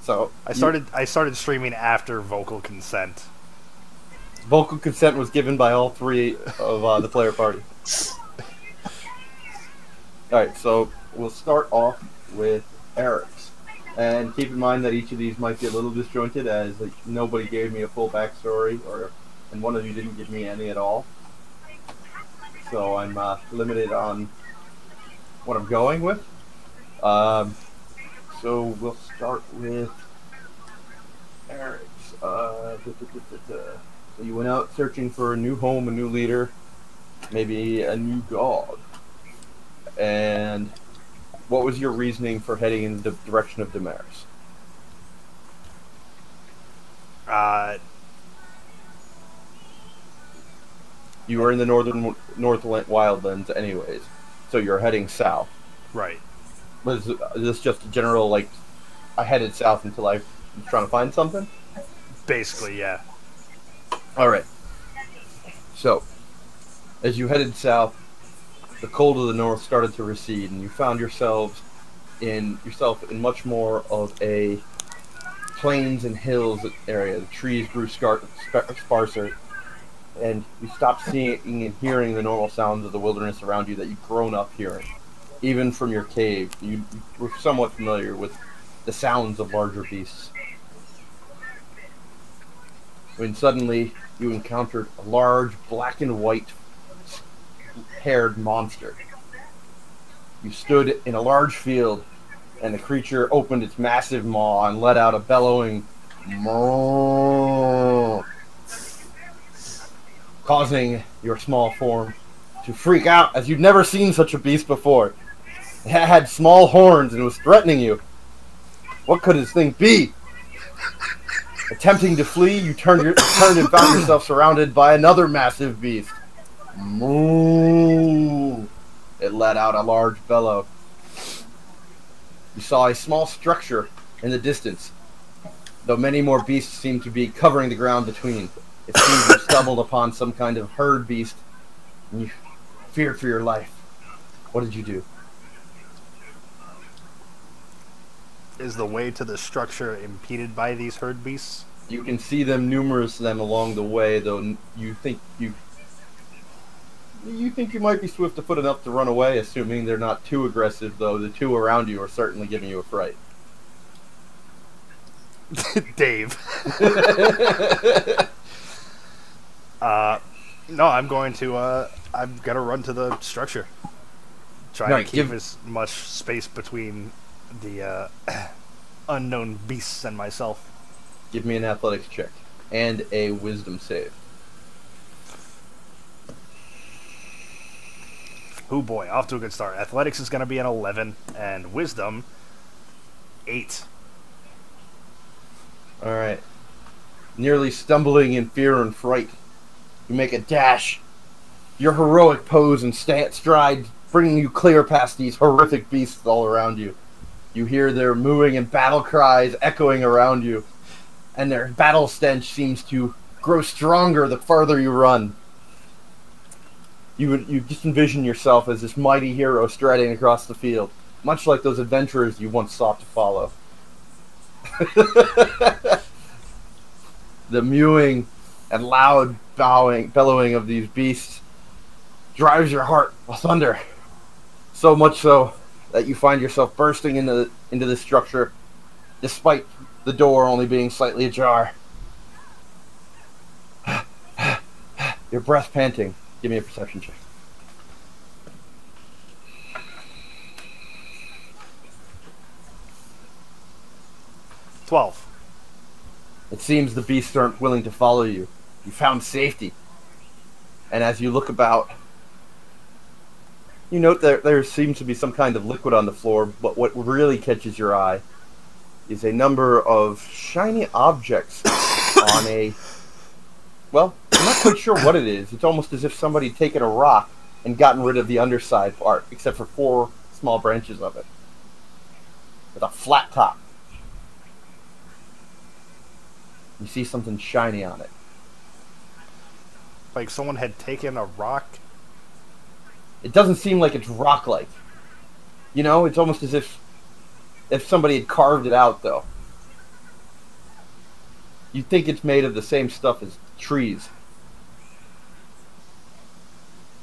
So I started streaming after vocal consent. vocal consent was given by all three of the player party. All right, so we'll start off with Eric's, and keep in mind that each of these might be a little disjointed, as like, nobody gave me a full backstory, and one of you didn't give me any at all. So I'm limited on what I'm going with. Um, so we'll start with Eric's. So you went out searching for a new home, a new leader, maybe a new dog. And what was your reasoning for heading in the direction of Damaris? Uh, You were in the north wildlands anyways, so you're heading south. right. Was this just a general, like, I headed south until I was trying to find something? Basically, yeah. Alright. So, as you headed south, the cold of the north started to recede, and you found yourself in much more of a plains and hills area. The trees grew sparser, and you stopped seeing and hearing the normal sounds of the wilderness around you that you've grown up hearing. Even from your cave, you were somewhat familiar with the sounds of larger beasts. When suddenly you encountered a large black and white haired monster. You stood in a large field, and the creature opened its massive maw and let out a bellowing moo, causing your small form to freak out as you'd never seen such a beast before. It had small horns and was threatening you. What could this thing be? Attempting to flee, you turned and found yourself surrounded by another massive beast. Moo! It let out a large bellow. You saw a small structure in the distance, though many more beasts seemed to be covering the ground between. It seemed you stumbled upon some kind of herd beast, and you feared for your life. What did you do? Is the way to the structure impeded by these herd beasts? You can see them, numerous of them along the way, though you think you might be swift of foot enough to run away, assuming they're not too aggressive, though the two around you are certainly giving you a fright. Dave. No, I'm going to, I'm gonna run to the structure. Try to keep as much space between the unknown beasts and myself. Give me an athletics check and a wisdom save. Oh boy, off to a good start. Athletics is going to be an 11, and wisdom, 8. Alright. Nearly stumbling in fear and fright, you make a dash. Your heroic pose and stride bringing you clear past these horrific beasts all around you. You hear their mooing and battle cries echoing around you, and their battle stench seems to grow stronger the farther you run. You just envision yourself as this mighty hero striding across the field, much like those adventurers you once sought to follow. The mewing and loud bellowing of these beasts drives your heart with thunder. So much so that you find yourself bursting into the structure, despite the door only being slightly ajar. Your breath panting. Give me a perception check. $12. It seems the beasts aren't willing to follow you. You found safety. And as you look about, you note that there seems to be some kind of liquid on the floor, but what really catches your eye is a number of shiny objects on a... Well, I'm not quite sure what it is. It's almost as if somebody had taken a rock and gotten rid of the underside part, except for 4 small branches of it, with a flat top. You see something shiny on it. Like someone had taken a rock? It doesn't seem like it's rock-like. You know, it's almost as if somebody had carved it out, though. You think it's made of the same stuff as trees.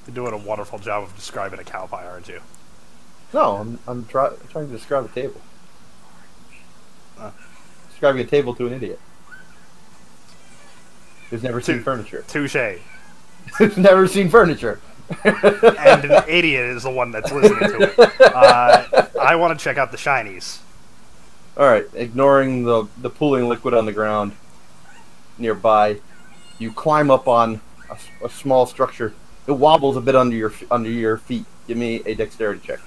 You're doing a wonderful job of describing a cow pie, aren't you? No, I'm trying to describe a table. Uh, Describing a table to an idiot who's never seen furniture. Touche. Who's never seen furniture. And an idiot is the one that's listening to it. I want to check out the shinies. Alright, ignoring the pooling liquid on the ground nearby, you climb up on a small structure. It wobbles a bit under your feet. Give me a dexterity check.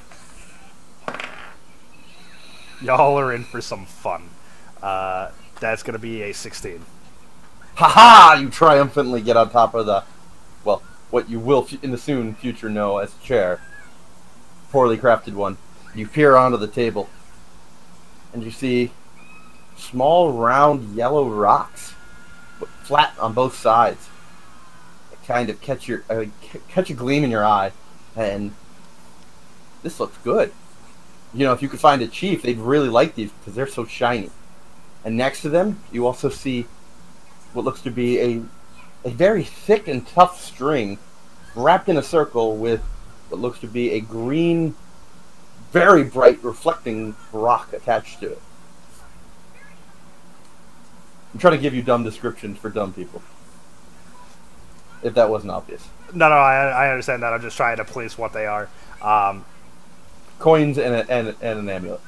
Y'all are in for some fun. That's going to be a 16. Ha-ha! You triumphantly get on top of what you will in the soon future know as a chair. Poorly crafted one. You peer onto the table, and you see small, round, yellow rocks, but flat on both sides. They kind of catch a gleam in your eye, and this looks good. You know, if you could find a chief, they'd really like these because they're so shiny. And next to them, you also see what looks to be a very thick and tough string wrapped in a circle with what looks to be a green, very bright, reflecting rock attached to it. I'm trying to give you dumb descriptions for dumb people. If that wasn't obvious. No, I understand that. I'm just trying to place what they are. Coins and an amulet.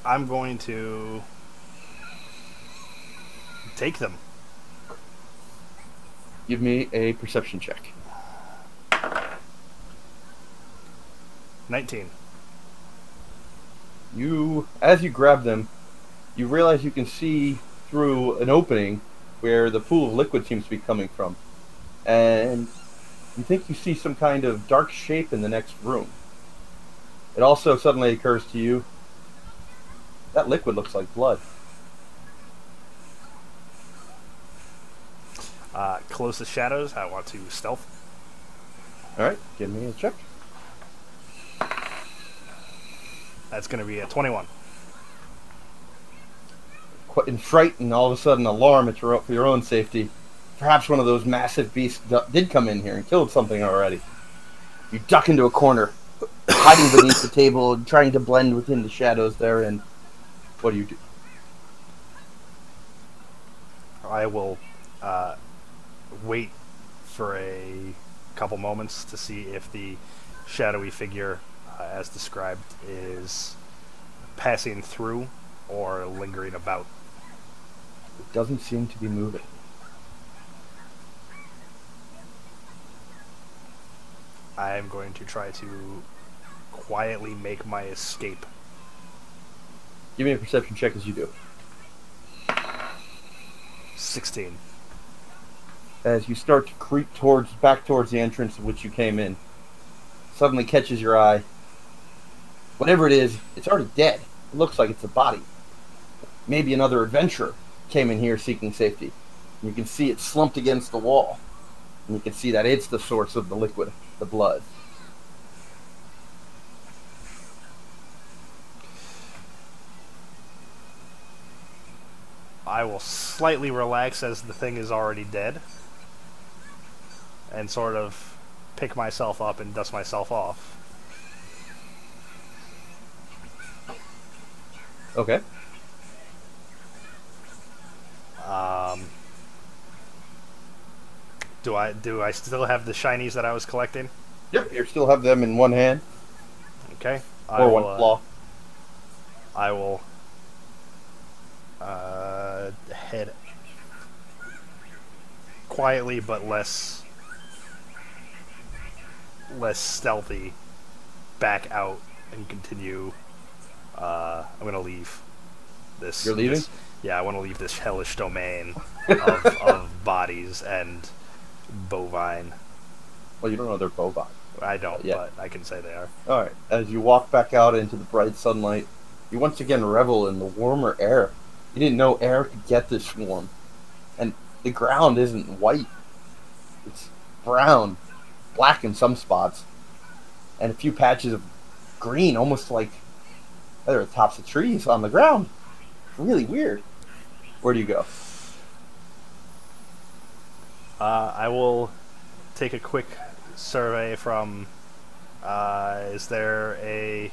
I'm going to take them. Give me a perception check. 19. As you grab them, you realize you can see through an opening where the pool of liquid seems to be coming from. And you think you see some kind of dark shape in the next room. It also suddenly occurs to you, that liquid looks like blood. Closest shadows, I want to stealth. Alright, give me a check. That's going to be a 21. In fright and all of a sudden alarm for your own safety, perhaps one of those massive beasts did come in here and killed something already. You duck into a corner, hiding beneath the table, trying to blend within the shadows there, and what do you do? I will wait for a couple moments to see if the shadowy figure, as described, is passing through or lingering about. It doesn't seem to be moving. I am going to try to quietly make my escape. Give me a perception check as you do. 16. As you start to creep back towards the entrance of which you came in, suddenly catches your eye. Whatever it is, it's already dead. It looks like it's a body. Maybe another adventurer came in here seeking safety. And you can see it slumped against the wall. And you can see that it's the source of the liquid, the blood. I will slightly relax as the thing is already dead, and sort of pick myself up and dust myself off. Okay. Do I still have the shinies that I was collecting? Yep, you still have them in one hand. Okay. Or one claw. I will head quietly but less stealthy back out and continue. I'm gonna leave this. You're leaving? Yeah, I want to leave this hellish domain of bodies and bovine. Well, you don't know they're bovine. I don't, Yeah. but I can say they are. Alright, as you walk back out into the bright sunlight, you once again revel in the warmer air. You didn't know air could get this warm. And the ground isn't white. It's brown, black in some spots, and a few patches of green, almost like they're the tops of trees on the ground. It's really weird. Where do you go? I will take a quick survey from. Is there a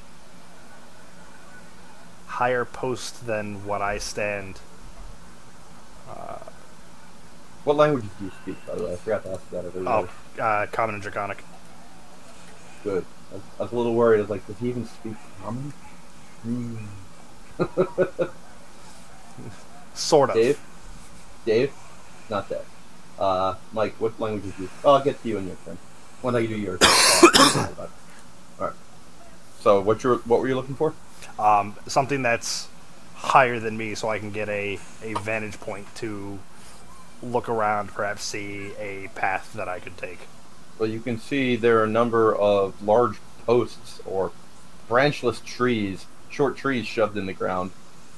higher post than what I stand? What languages do you speak, by the way? I forgot to ask that of Oh, everybody. Common and Draconic. Good. I was a little worried. I was like, does he even speak common? Hmm. Sort of. Dave? Dave? Not Dave. Mike, what languages do you... Oh, I'll get to you in your turn. When I do yours. Alright. So, what were you looking for? Something that's higher than me, so I can get a vantage point to look around, perhaps see a path that I could take. Well, you can see there are a number of large posts or branchless trees, short trees shoved in the ground.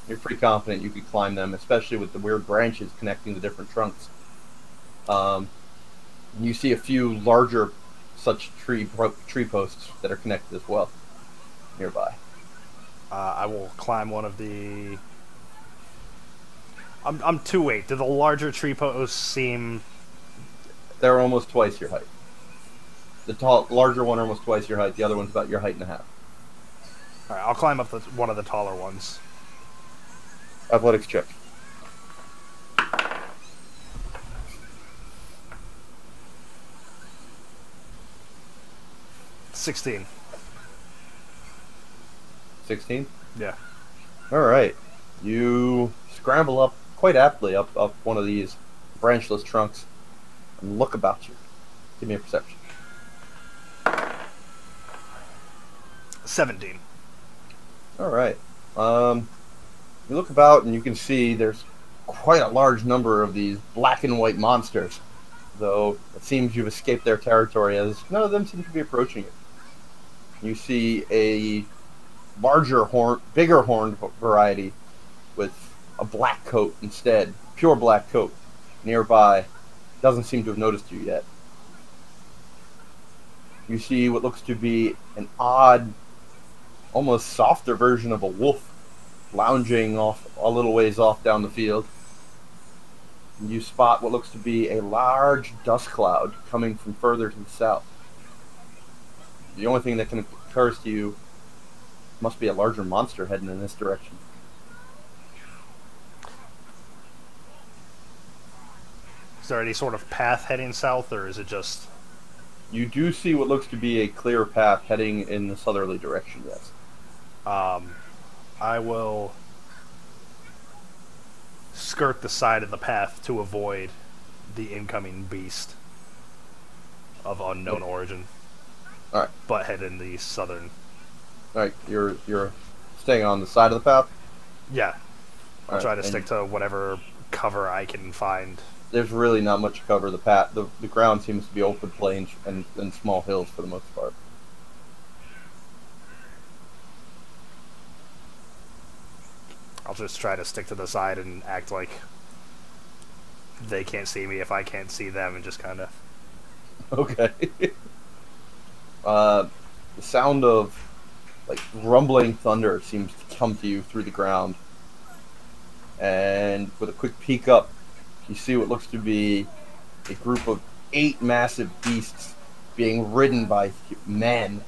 You're pretty confident you could climb them, especially with the weird branches connecting the different trunks. Um, you see a few larger such tree posts that are connected as well nearby. I will climb one of the. I'm 2'8". Do the larger tree posts seem? They're almost twice your height. The larger one almost twice your height. The other one's about your height and a half. All right, I'll climb up one of the taller ones. Athletics check. 16. 16. Yeah. All right. You scramble up quite aptly up one of these branchless trunks and look about you. Give me a perception. 17. All right. You look about and you can see there's quite a large number of these black and white monsters, though it seems you've escaped their territory as none of them seem to be approaching you. You see a bigger horned variety with a black coat instead, pure black coat, nearby. Doesn't seem to have noticed you yet. You see what looks to be an odd, almost softer version of a wolf lounging off a little ways off down the field. You spot what looks to be a large dust cloud coming from further to the south. The only thing that can occur to you must be a larger monster heading in this direction. Is there any sort of path heading south, or is it just? You do see what looks to be a clear path heading in the southerly direction, yes. I will skirt the side of the path to avoid the incoming beast of unknown origin. Alright. But head in the southern. Alright, you're staying on the side of the path? Yeah. I'll try to and stick to whatever cover I can find. there's really not much cover. The ground seems to be open plains and small hills for the most part. I'll just try to stick to the side and act like they can't see me if I can't see them, and just kind of. Okay. The sound of like rumbling thunder seems to come to you through the ground, and with a quick peek up, you see what looks to be a group of 8 massive beasts being ridden by men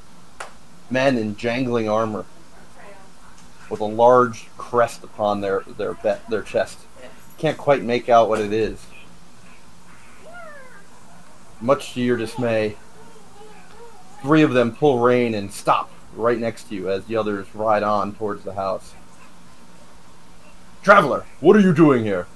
in jangling armor, with a large crest upon their chest. Can't quite make out what it is. Much to your dismay, 3 of them pull rein and stop right next to you as the others ride on towards the house. Traveler, what are you doing here?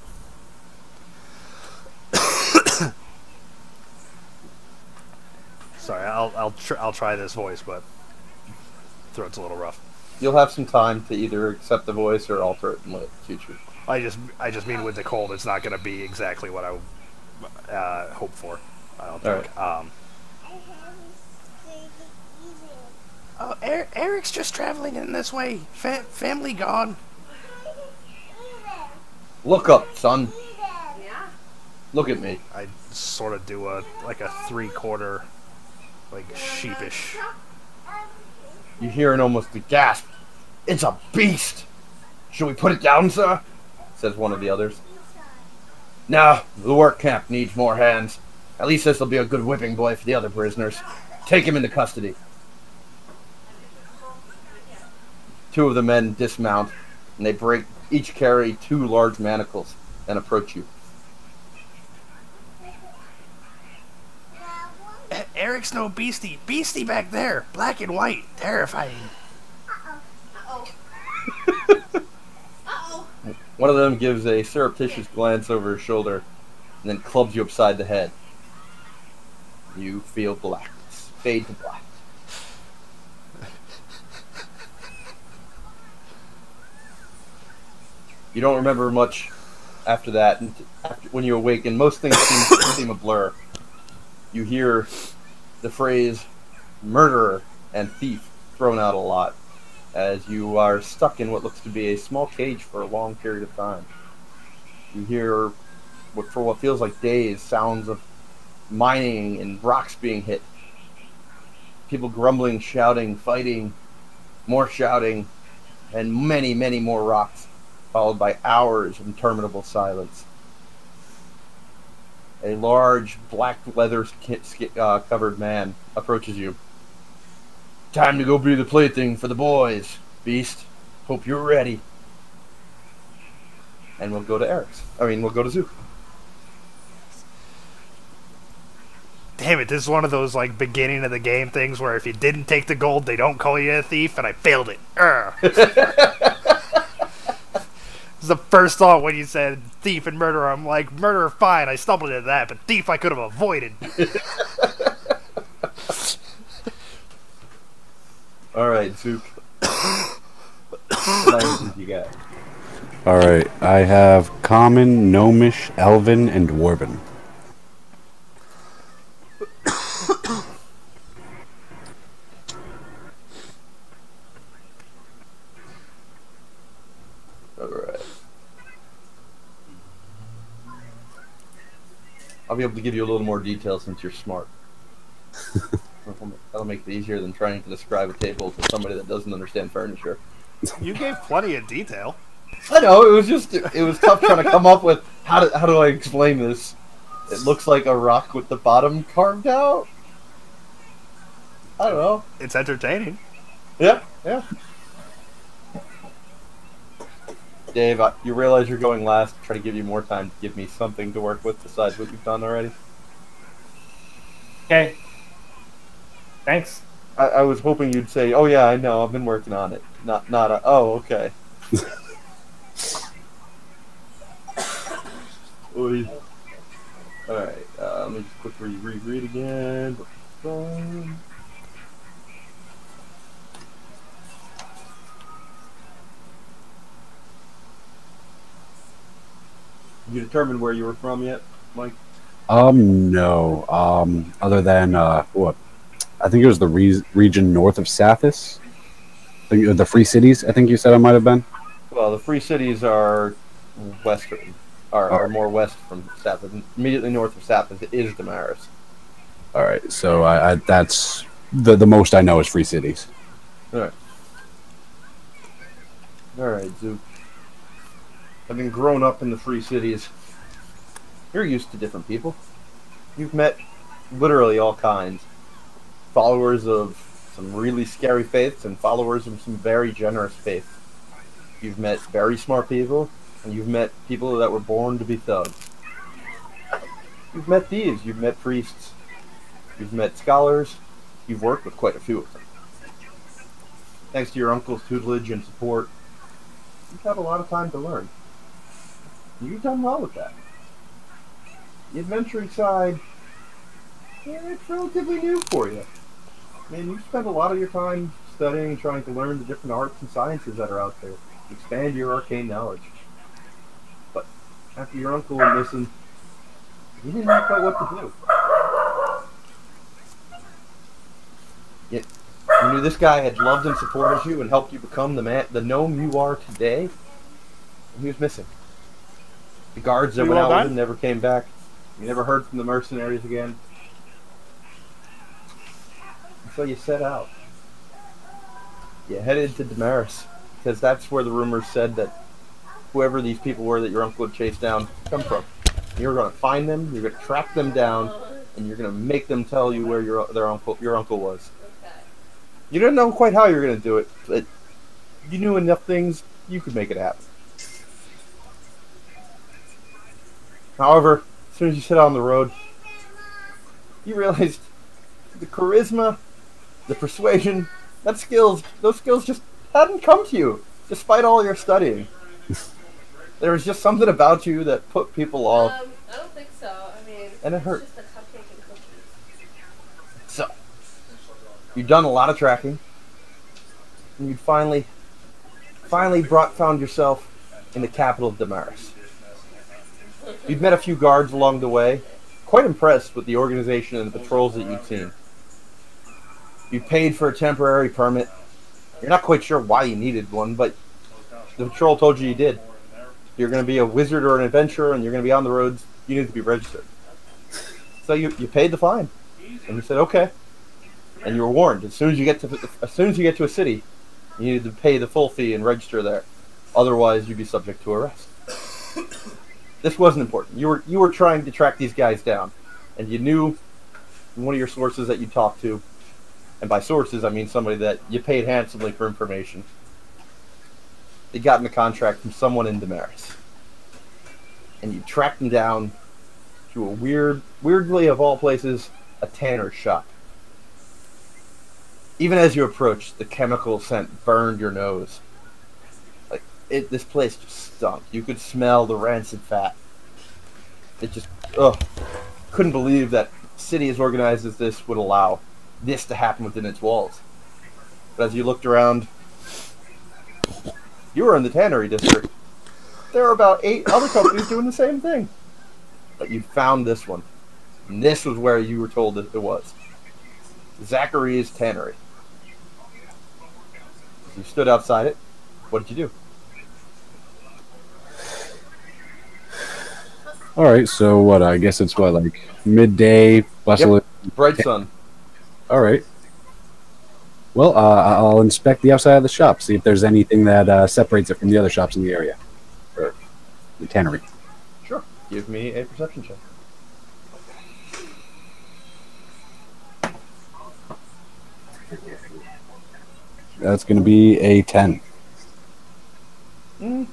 Sorry, I'll try this voice, but throat's a little rough. You'll have some time to either accept the voice or alter it in the future. I just mean with the cold, it's not going to be exactly what I hope for. I don't think. Right. Oh, Eric's just traveling in this way. Family gone. Look up, son. Look at me. I sort of do a 3/4, sheepish. You hear an almost a gasp. It's a beast! Should we put it down, sir? Says one of the others. Now, the work camp needs more hands. At least this will be a good whipping boy for the other prisoners. Take him into custody. Two of the men dismount, and they each carry two large manacles and approach you. Eric's no beastie. Beastie back there. Black and white. Terrifying. One of them gives a surreptitious glance over his shoulder and then clubs you upside the head. You feel blackness. Fade to black. You don't remember much after that. When you awaken, most things seem a blur. You hear the phrase murderer and thief thrown out a lot as you are stuck in what looks to be a small cage for a long period of time. You hear, for what feels like days, sounds of mining and rocks being hit. People grumbling, shouting, fighting, more shouting, and many, many more rocks, followed by hours of interminable silence. A large, black leather covered man approaches you. Time to go be the plaything for the boys, beast. Hope you're ready. And we'll go to we'll go to Zook. Damn it, this is one of those, like, beginning of the game things where if you didn't take the gold, they don't call you a thief, and I failed it. This is the first thought when you said thief and murderer. I'm like, murderer, fine, I stumbled into that, but thief I could have avoided. Alright, Zook. What languages you got? Alright, I have Common, Gnomish, Elven, and Dwarven. Alright. I'll be able to give you a little more detail since you're smart. That'll make it easier than trying to describe a table to somebody that doesn't understand furniture. You gave plenty of detail. I know, it was tough trying to come up with how do I explain this. It looks like a rock with the bottom carved out. I don't know. It's entertaining. Yeah. Dave, you realize you're going last. Try to give you more time to give me something to work with besides what you've done already. Okay. Thanks. I was hoping you'd say, "Oh yeah, I know. I've been working on it." Oh, okay. Oy. All right. Let me just quickly reread again. You determined where you were from yet, Mike? No. Other than, what? I think it was the region north of Sathis. The Free Cities, I think you said I might have been. Well, the Free Cities are western, are more west from Sathis. Immediately north of Sathis is Damaris. Alright, so I that's the most I know is Free Cities. Alright, Zook. Having grown up in the Free Cities, you're used to different people. You've met literally all kinds. Followers of some really scary faiths and followers of some very generous faiths. You've met very smart people, and you've met people that were born to be thugs. You've met thieves, you've met priests, you've met scholars, you've worked with quite a few of them. Thanks to your uncle's tutelage and support, you've had a lot of time to learn. You've done well with that. The adventuring side, it's relatively new for you. I mean, you spend a lot of your time studying, trying to learn the different arts and sciences that are out there. Expand your arcane knowledge. But after your uncle went missing, you didn't know quite what to do. Yet, you knew this guy had loved and supported you and helped you become the gnome you are today, and he was missing. The guards that went out with him never came back. You never heard from the mercenaries again. So you set out. You headed to Damaris, because that's where the rumors said that whoever these people were that your uncle had chased down come from. You're going to find them. You're going to track them down, and you're going to make them tell you where your uncle was. You didn't know quite how you were going to do it, but you knew enough things you could make it happen. However, as soon as you set out on the road, you realized the charisma, the persuasion, those skills just hadn't come to you, despite all your studying. There was just something about you that put people off. I don't think so. I mean, And it hurt. It's just a cupcake and cookies. So, you'd done a lot of tracking, and you'd finally found yourself in the capital of Damaris. You'd met a few guards along the way, quite impressed with the organization and the patrols that you'd seen. You paid for a temporary permit. You're not quite sure why you needed one, but the patrol told you did. You're going to be a wizard or an adventurer, and you're going to be on the roads. You need to be registered. So you paid the fine, and you said okay. And you were warned as soon as you get to a city, you needed to pay the full fee and register there. Otherwise, you'd be subject to arrest. This wasn't important. You were trying to track these guys down, and you knew from one of your sources that you talked to, and by sources I mean somebody that you paid handsomely for information. They got in a contract from someone in Damaris, and you tracked them down to a weirdly of all places, a tanner's shop. Even as you approached, the chemical scent burned your nose. This place just stunk. You could smell the rancid fat. It just, couldn't believe that a city as organized as this would allow this to happen within its walls. But as you looked around, you were in the tannery district. There were about 8 other companies doing the same thing. But you found this one. And this was where you were told that it was. Zachary's Tannery. As you stood outside it, what did you do? All right, so what? I guess it's what, like midday, bustle. Yep. Bright sun. All right. Well, I'll inspect the outside of the shop, see if there's anything that separates it from the other shops in the area, or the tannery. Sure. Give me a perception check. That's going to be a 10. I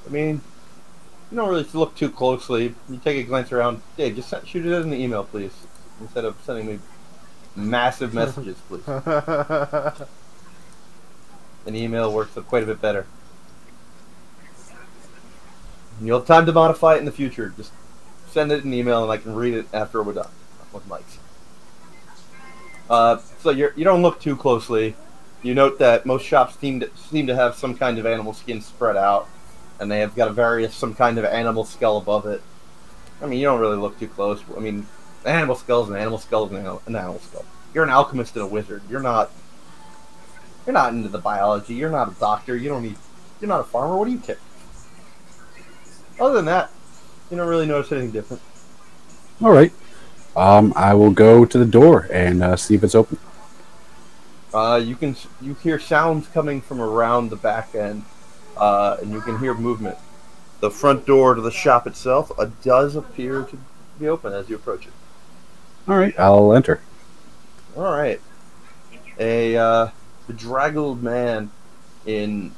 mean, you don't really look too closely. You take a glance around. Dave, just shoot it in the email, please, instead of sending me massive messages, please. An email works quite a bit better. And you'll have time to modify it in the future. Just send it in an email, and I can read it after we're done with Mike's. So you don't look too closely. You note that most shops seem to have some kind of animal skin spread out, and they have got some kind of animal skull above it. I mean, you don't really look too close. I mean, an animal skull is an animal skull is an animal skull. You're an alchemist and a wizard. You're not into the biology. You're not a doctor. You're not a farmer. What do you care? Other than that, you don't really notice anything different. All right. I will go to the door and see if it's open. You hear sounds coming from around the back end, and you can hear movement. The front door to the shop itself does appear to be open as you approach it. All right, I'll enter. All right, a bedraggled man in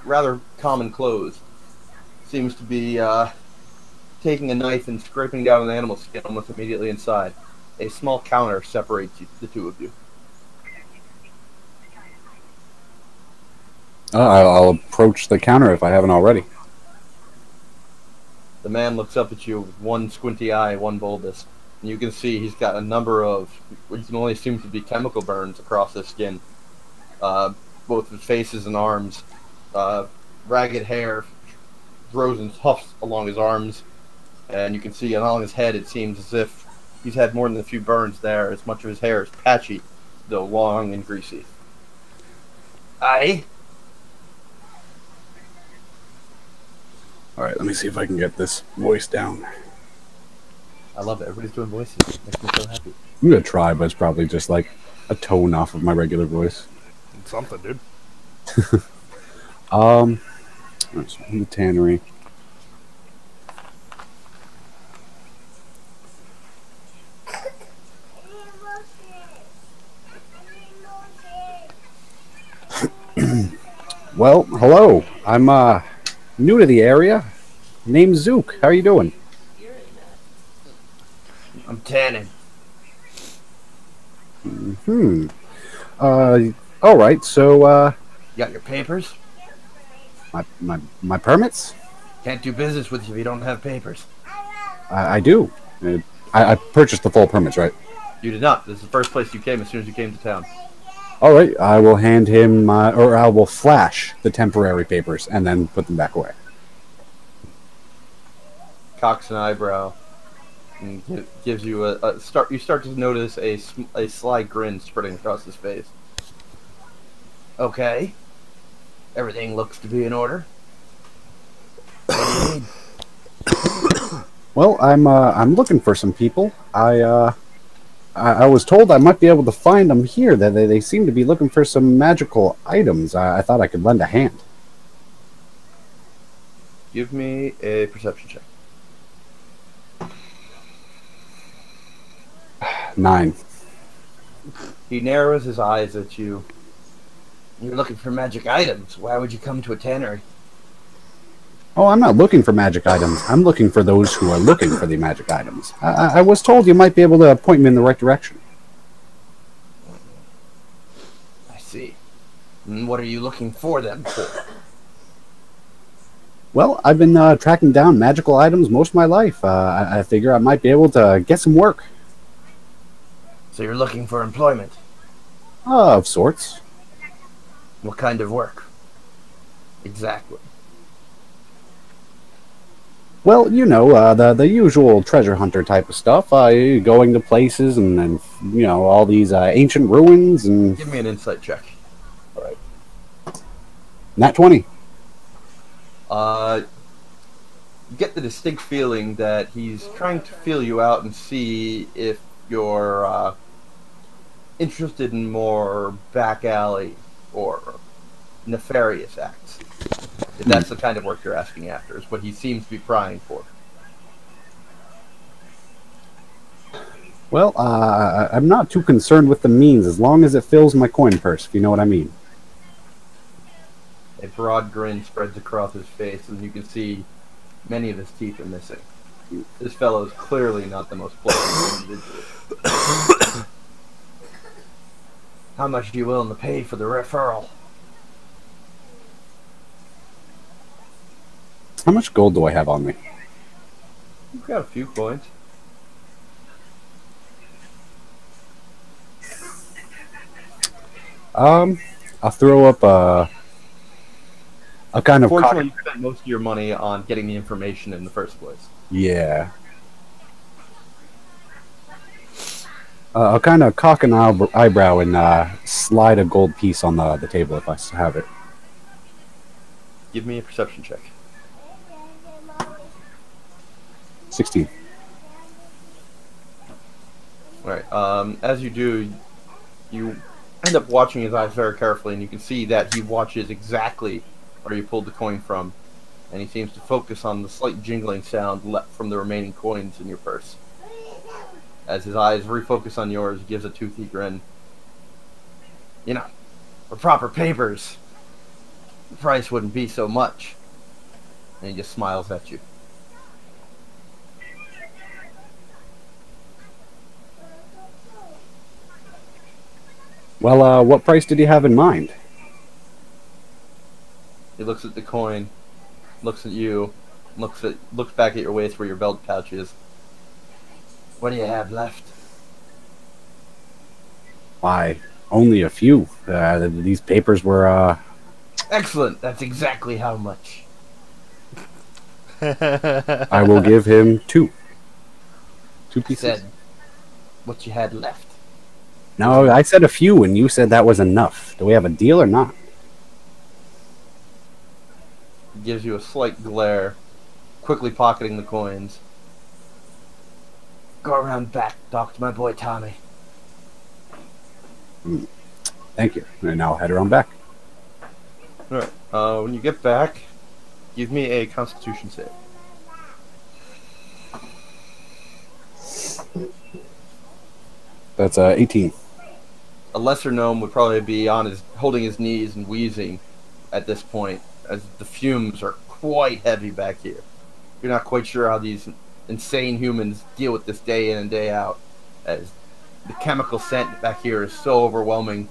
rather common clothes seems to be taking a knife and scraping down an animal skin almost immediately inside. A small counter separates the two of you. I'll approach the counter if I haven't already. The man looks up at you with one squinty eye, one bulbous, and you can see he's got a number of what you can only assume to be chemical burns across his skin, both his faces and arms. Ragged hair grows in tufts along his arms, and you can see along his head it seems as if he's had more than a few burns there, as much of his hair is patchy, though long and greasy. Aye? All right, let me see if I can get this voice down. I love it. Everybody's doing voices. It makes me so happy. I'm going to try, but it's probably just like a tone off of my regular voice. Something, dude. Let's in the tannery. Well, hello. I'm new to the area. Name's Zook. How are you doing? I'm tanning. Hmm. Uh, all right. So, You got your papers? my permits? Can't do business with you if you don't have papers. I do. Uh, I purchased the full permits, right? You did not. This is the first place you came as soon as you came to town. All right. I will hand him or I will flash the temporary papers and then put them back away. Cocks an eyebrow and gives you a start. You start to notice a sly grin spreading across his face. Okay, everything looks to be in order. What do you need? Well, I'm looking for some people. I was told I might be able to find them here. That they seem to be looking for some magical items. I thought I could lend a hand. Give me a perception check. 9. He narrows his eyes at you. You're looking for magic items. Why would you come to a tannery? Oh, I'm not looking for magic items. I'm looking for those who are looking for the magic items. I was told you might be able to point me in the right direction. I see. And what are you looking for them for? Well, I've been tracking down magical items most of my life. I figure I might be able to get some work. So you're looking for employment. Of sorts. What kind of work? Exactly. Well, you know, the usual treasure hunter type of stuff. Going to places and you know, all these ancient ruins and... Give me an insight check. All right. Nat 20. You get the distinct feeling that he's trying to feel you out and see if you're interested in more back alley or nefarious acts. If that's the kind of work you're asking after, is what he seems to be prying for. Well, I'm not too concerned with the means as long as it fills my coin purse, if you know what I mean. A broad grin spreads across his face, and you can see many of his teeth are missing. This fellow is clearly not the most pleasant individual. How much are you willing to pay for the referral? How much gold do I have on me? You've got a few coins. I'll throw up a kind of... Fortunately, you spent most of your money on getting the information in the first place. Yeah. I'll kind of cock an eyebrow and slide a gold piece on the table if I have it. Give me a perception check. 16. Alright, as you do, you end up watching his eyes very carefully, and you can see that he watches exactly where you pulled the coin from, and he seems to focus on the slight jingling sound left from the remaining coins in your purse. As his eyes refocus on yours, he gives a toothy grin. You know, for proper papers, the price wouldn't be so much. And he just smiles at you. Well, what price did he have in mind? He looks at the coin, looks at you, looks back at your waist where your belt pouch is. What do you have left? Why, only a few. These papers were, Excellent. That's exactly how much. I will give him 2. 2 I pieces. said what you had left. No, I said a few, and you said that was enough. Do we have a deal or not? He gives you a slight glare, quickly pocketing the coins. Go around back, talk to my boy Tommy. Thank you. And I'll head around back. Alright, when you get back, give me a constitution save. That's 18. A lesser gnome would probably be on his holding his knees and wheezing, at this point, as the fumes are quite heavy back here. You're not quite sure how these insane humans deal with this day in and day out, as the chemical scent back here is so overwhelming.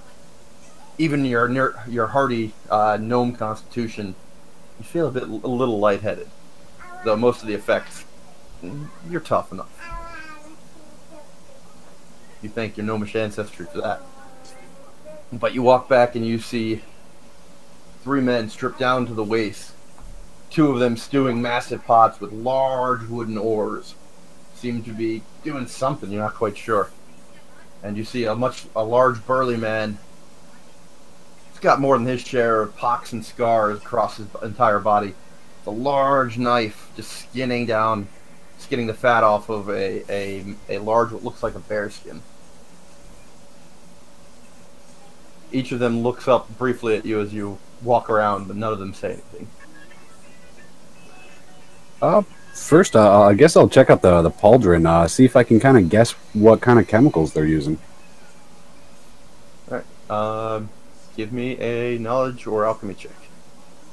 Even your hardy gnome constitution, you feel a little lightheaded. Though most of the effects, you're tough enough. You thank your gnomish ancestry for that. But you walk back and you see three men stripped down to the waist. Two of them stewing massive pots with large wooden oars. Seem to be doing something, you're not quite sure. And you see a large burly man. He's got more than his share of pocks and scars across his entire body. It's a large knife just skinning the fat off of a large, what looks like a bear skin. Each of them looks up briefly at you as you walk around, but none of them say anything. First, I guess I'll check out the pauldron, see if I can kind of guess what kind of chemicals they're using. Alright. Give me a knowledge or alchemy check.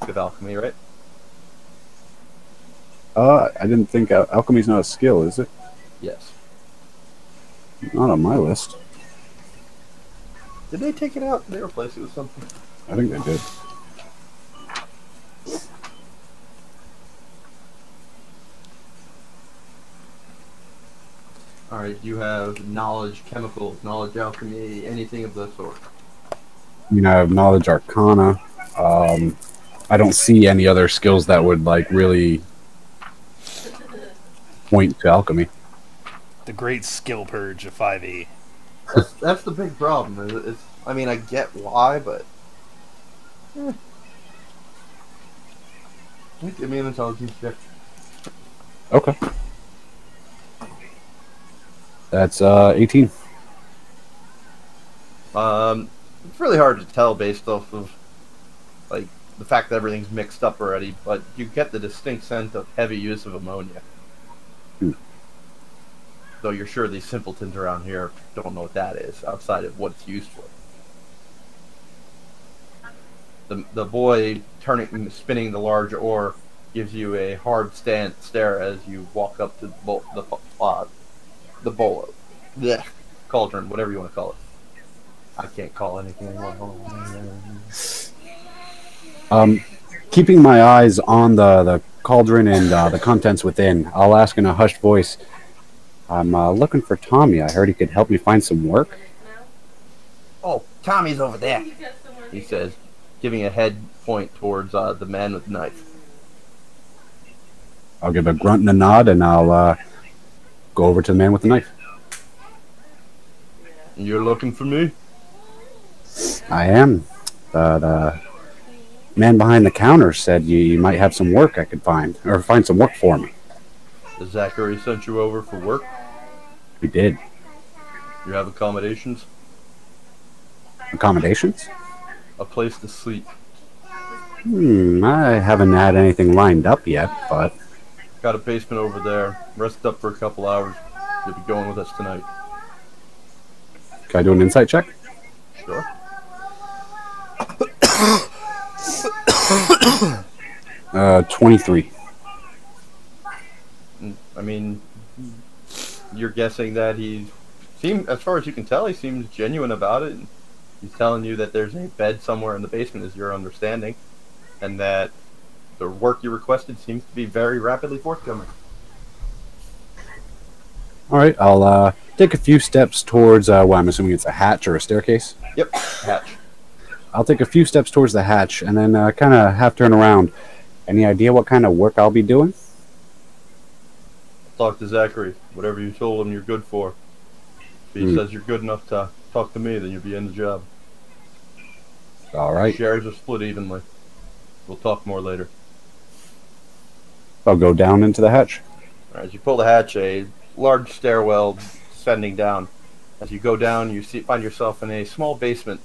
With alchemy, right? I didn't think alchemy's not a skill, is it? Yes. Not on my list. Did they take it out? Did they replace it with something? I think they did. Alright, you have knowledge, chemicals, knowledge, alchemy, anything of the sort. I mean, I have knowledge arcana. I don't see any other skills that would like really point to alchemy. The great skill purge of 5e. That's the big problem. I mean, I get why, but... Give me an intelligence check. Okay. That's 18. It's really hard to tell based off of like the fact that everything's mixed up already, but you get the distinct scent of heavy use of ammonia. Though you're sure these simpletons around here don't know what that is, outside of what it's used for. The boy spinning the large oar gives you a hard stare as you walk up to the bowl, the cauldron, whatever you want to call it. I can't call anything anymore. Keeping my eyes on the cauldron and the contents within, I'll ask in a hushed voice, I'm looking for Tommy. I heard he could help me find some work. Oh, Tommy's over there, he says, giving a head point towards the man with the knife. I'll give a grunt and a nod, and I'll go over to the man with the knife. You're looking for me? I am. The man behind the counter said you might have some work I could find, or find some work for me. Zachary sent you over for work? He did. You have accommodations? Accommodations? A place to sleep. I haven't had anything lined up yet, but... Got a basement over there. Rest up for a couple hours. You'll be going with us tonight. Can I do an insight check? Sure. 23. I mean, you're guessing that as far as you can tell, he seems genuine about it. He's telling you that there's a bed somewhere in the basement, is your understanding, and that the work you requested seems to be very rapidly forthcoming. All right, I'll take a few steps towards, I'm assuming it's a hatch or a staircase. Yep, hatch. I'll take a few steps towards the hatch and then kind of half turn around. Any idea what kind of work I'll be doing? Talk to Zachary. Whatever you told him you're good for. If he says you're good enough to talk to me, then you'll be in the job. All right. Shares are split evenly. We'll talk more later. I'll go down into the hatch. As you pull the hatch, a large stairwell descending down. As you go down, you find yourself in a small basement.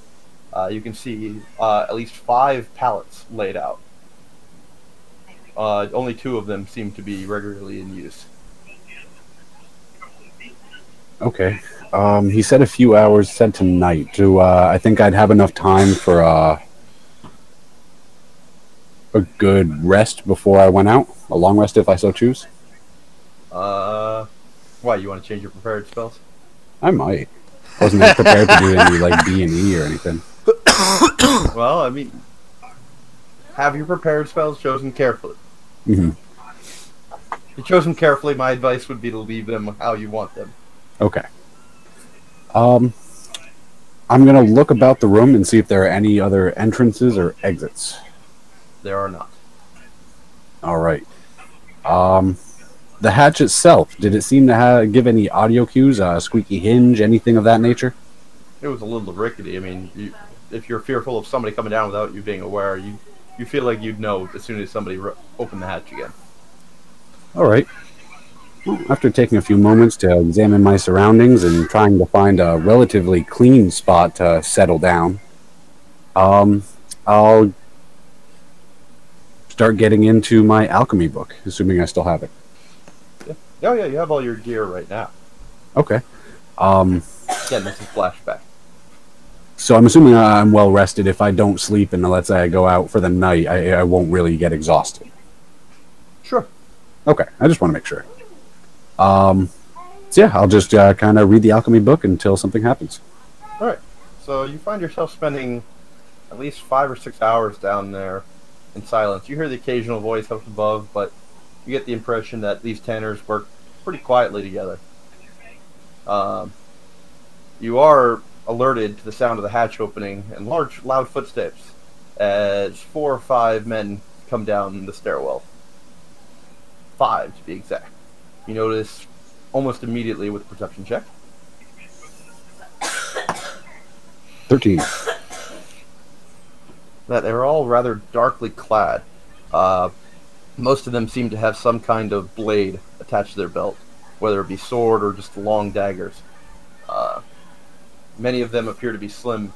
You can see at least 5 pallets laid out. Only 2 of them seem to be regularly in use. Okay. He said a few hours, said tonight. I think I'd have enough time for a good rest before I went out. A long rest if I so choose. Why, you want to change your prepared spells? I might. Wasn't prepared to do any like B&E or anything. Well, I mean, have your prepared spells chosen carefully. Hmm. If you chose them carefully, my advice would be to leave them how you want them. Okay. Um, I'm gonna look about the room and see if there are any other entrances or exits. There are not. All right. Um, the hatch itself, did it seem to give any audio cues, squeaky hinge, anything of that nature? It was a little rickety. I mean, if you're fearful of somebody coming down without you being aware, you feel like you'd know as soon as somebody opened the hatch again. All right. Well, after taking a few moments to examine my surroundings and trying to find a relatively clean spot to settle down, I'll start getting into my alchemy book, assuming I still have it. Yeah. Oh yeah, you have all your gear right now. Okay. Again, this is flashback. So I'm assuming I'm well rested. If I don't sleep and let's say I go out for the night, I won't really get exhausted. Sure. Okay, I just want to make sure. So yeah, I'll just kind of read the alchemy book until something happens. All right. So you find yourself spending at least 5 or 6 hours down there in silence. You hear the occasional voice up above, but you get the impression that these tanners work pretty quietly together. You are alerted to the sound of the hatch opening and large, loud footsteps as 4 or 5 men come down the stairwell. 5 to be exact. You notice almost immediately with a perception check 13. that they're all rather darkly clad. Most of them seem to have some kind of blade attached to their belt, whether it be sword or just long daggers. Many of them appear to be slim.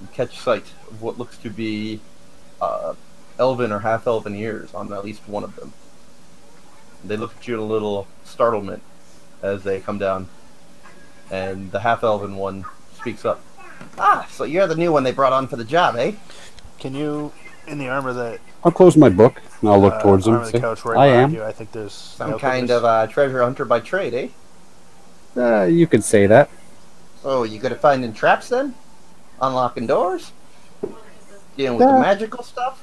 You catch sight of what looks to be elven or half-elven ears on at least one of them. They look at you in a little startlement as they come down, and the half-elven one speaks up. Ah, so you're the new one they brought on for the job, eh? Can you, in the armor that I'll close my book and I'll look towards them. armor of the coach right I behind am. you, I think there's Some no kind clippers. of treasure hunter by trade, eh? You could say that. Oh, you good at finding traps then? Unlocking doors? Dealing with the magical stuff?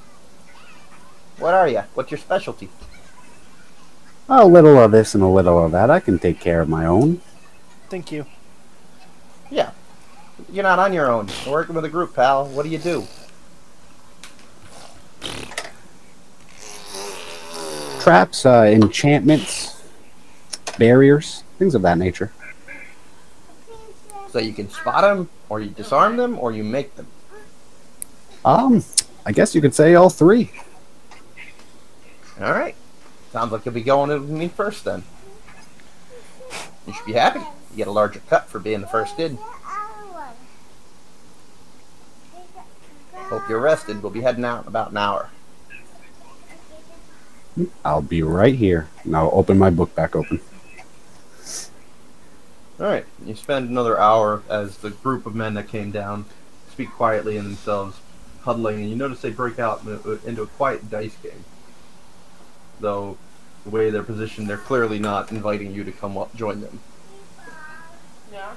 What are you? What's your specialty? A little of this and a little of that. I can take care of my own. Thank you. Yeah. You're not on your own. You're working with a group, pal. What do you do? Traps, enchantments, barriers, things of that nature. So you can spot them, or you disarm them, or you make them. I guess you could say all three. Alright. Sounds like you'll be going with me first then. You should be happy. You get a larger cut for being the first in. Hope you're rested. We'll be heading out in about an hour. I'll be right here. And I'll open my book back open. Alright. You spend another hour as the group of men that came down speak quietly in themselves, huddling, and you notice they break out into a quiet dice game. Though, the way they're positioned, they're clearly not inviting you to come join them. Yeah.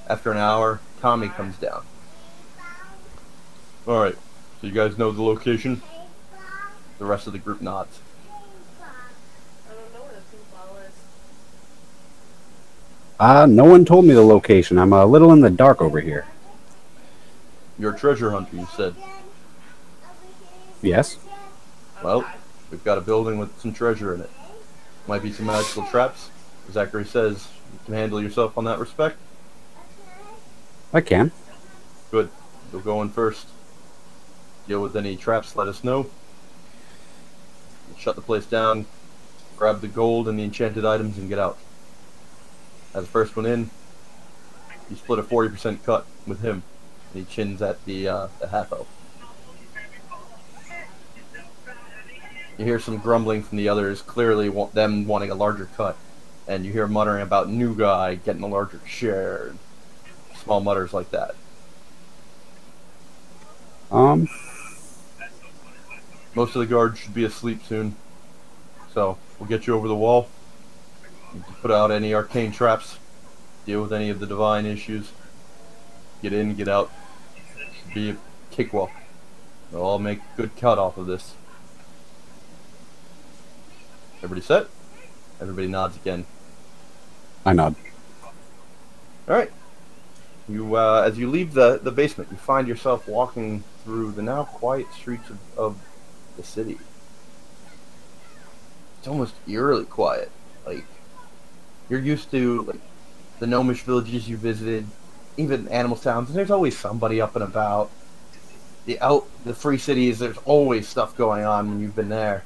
After an hour, Tommy comes down. Alright, so you guys know the location? The rest of the group nods. I don't know where the pink bottle is. No one told me the location. I'm a little in the dark over here. You're a treasure hunter, you said. Yes? Well, we've got a building with some treasure in it. Might be some magical traps. Zachary says you can handle yourself on that respect. I can. Good. You'll go in first. Deal with any traps, let us know. Shut the place down, grab the gold and the enchanted items, and get out. As the first one in, you split a 40% cut with him. And he chins at the half-elf. You hear some grumbling from the others, clearly them wanting a larger cut. And you hear muttering about new guy getting a larger share. And small mutters like that. Most of the guards should be asleep soon. So, we'll get you over the wall. Put out any arcane traps. Deal with any of the divine issues. Get in, get out. Should be a cakewalk. They'll all make a good cut off of this. Everybody set? Everybody nods again. I nod. Alright. You, as you leave the basement, you find yourself walking through the now quiet streets of the city. It's almost eerily quiet. Like, you're used to, like, the gnomish villages you visited, even animal towns, and there's always somebody up and about. The free cities, there's always stuff going on when you've been there.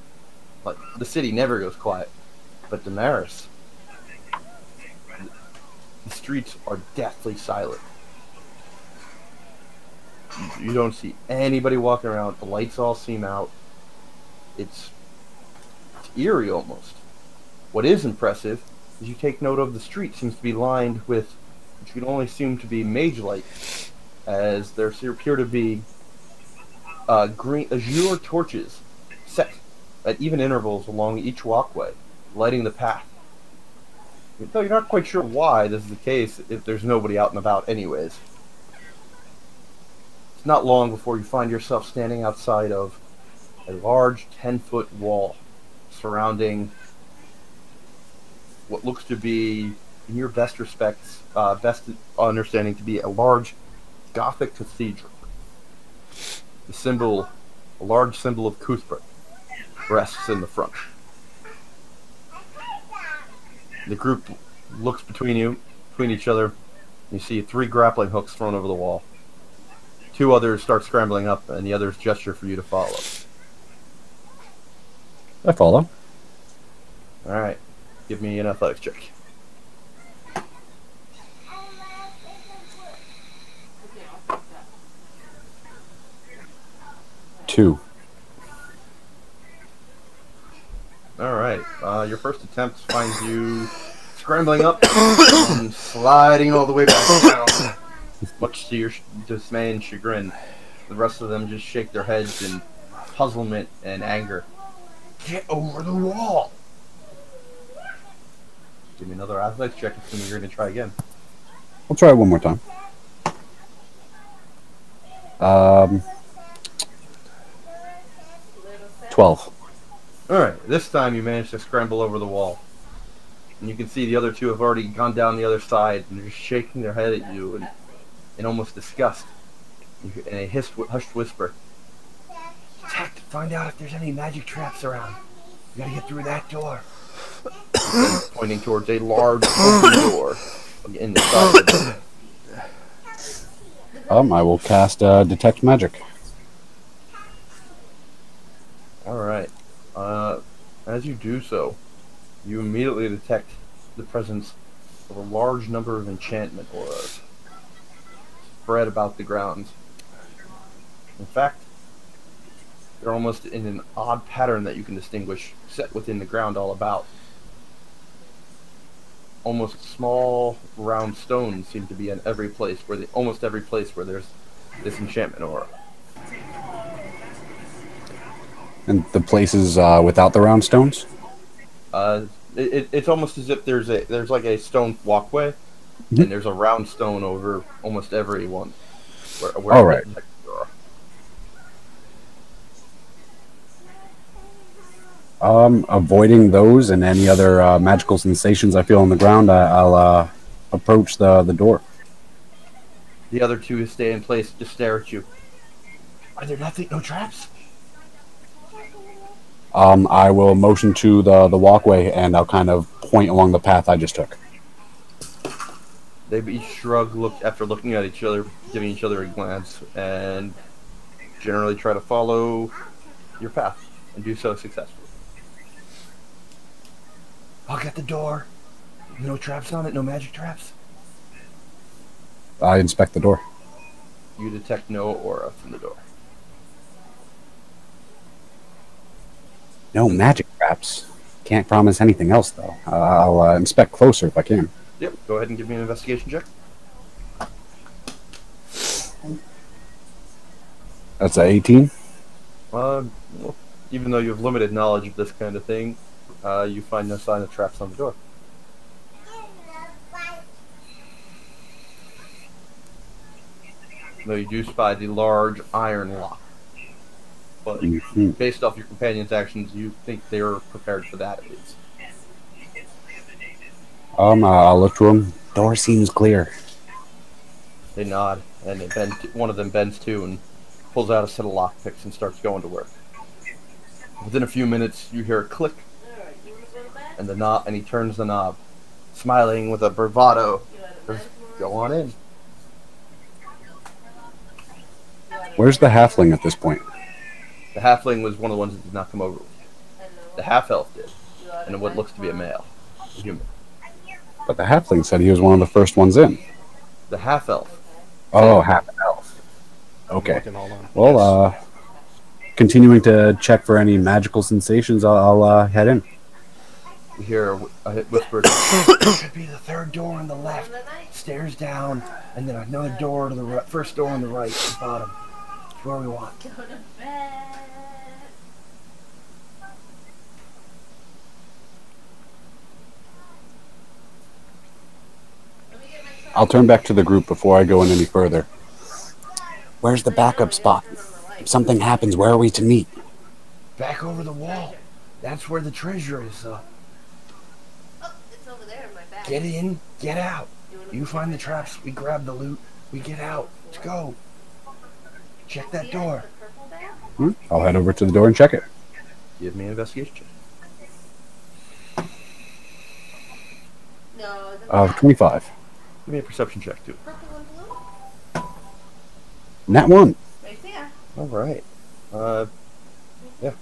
But the city never goes quiet. But Damaris, the streets are deathly silent. You don't see anybody walking around. The lights all seem out. It's eerie almost. What is impressive is you take note of the street seems to be lined with what you can only assume to be mage light, as there appear to be green azure torches set at even intervals along each walkway, lighting the path. Though you're not quite sure why this is the case if there's nobody out and about anyways. It's not long before you find yourself standing outside of a large 10-foot wall surrounding what looks to be, in your best respects, best understanding, to be a large Gothic cathedral. A large symbol of Cuthbert, rests in the front. The group looks between each other. You see 3 grappling hooks thrown over the wall. 2 others start scrambling up, and the others gesture for you to follow. I follow. Alright. Give me an athletics check. Two. Alright. Your first attempt finds you scrambling up and sliding all the way back down. Much to your dismay and chagrin. The rest of them just shake their heads in puzzlement and anger. Get over the wall! Give me another athletics check, assuming you're going to try again. I'll try it one more time. 12. Alright, this time you manage to scramble over the wall. And you can see the other 2 have already gone down the other side, and they're just shaking their head at you in almost disgust. In a hushed whisper. Detect, find out if there's any magic traps around. You gotta get through that door. Pointing towards a large open door in the side of the building. I will cast Detect Magic. Alright. As you do so, you immediately detect the presence of a large number of enchantment auras spread about the grounds. In fact, they're almost in an odd pattern that you can distinguish, set within the ground all about. Almost small, round stones seem to be in almost every place where there's this enchantment aura. And the places without the round stones? It's almost as if there's like a stone walkway, Mm-hmm. and there's a round stone over almost every one. All right. Avoiding those and any other magical sensations I feel on the ground, I'll approach the door. The other 2 stay in place, just stare at you. Are there no traps? I will motion to the walkway, and I'll kind of point along the path I just took. They each shrug, after looking at each other, giving each other a glance, and generally try to follow your path, and do so successfully. I'll get the door. No traps on it, no magic traps. I inspect the door. You detect no aura from the door. No magic traps. Can't promise anything else, though. I'll inspect closer if I can. Yep, go ahead and give me an investigation check. That's a 18. Well, Even though you have limited knowledge of this kind of thing, you find no sign of traps on the door. Though you do spy the large iron lock. But Mhm. based off your companion's actions, you think they're prepared for that at least. I'll look to him. Door seems clear. They nod, and one of them bends too and pulls out a set of lockpicks and starts going to work. Within a few minutes, you hear a click, Alright, you wanna go to bed? and he turns the knob, smiling with a bravado. You out of Says, bed "Go tomorrow? on in." You out of Where's the halfling at this point? The halfling was one of the ones that did not come over with you. Hello? The half elf did, You out of and what bed looks to be a tomorrow? male, a human. But the halfling said he was one of the first ones in. The half elf. Oh, half elf. I'm Okay. looking, hold on. Well, continuing to check for any magical sensations, I'll head in. You hear a whisper. It should be the third door on the left. Stairs down, and then another door to the right. First door on the right, the bottom. It's where we want. Go to bed. Let me get my I'll turn back to the group before I go in any further. Where's the backup spot? If something happens, where are we to meet? Back over the wall. That's where the treasure is. Oh, it's over there in my bag. Get in, get out. wanna You go find the get traps, we grab the loot, we get out. Let's go. Check that See it? door. The purple bag? I'll head over to the door and check it. Give me an investigation check. No, the bag. 25. Give me a perception check too. Purple and blue? Nat 1. Right there. All right. Yeah.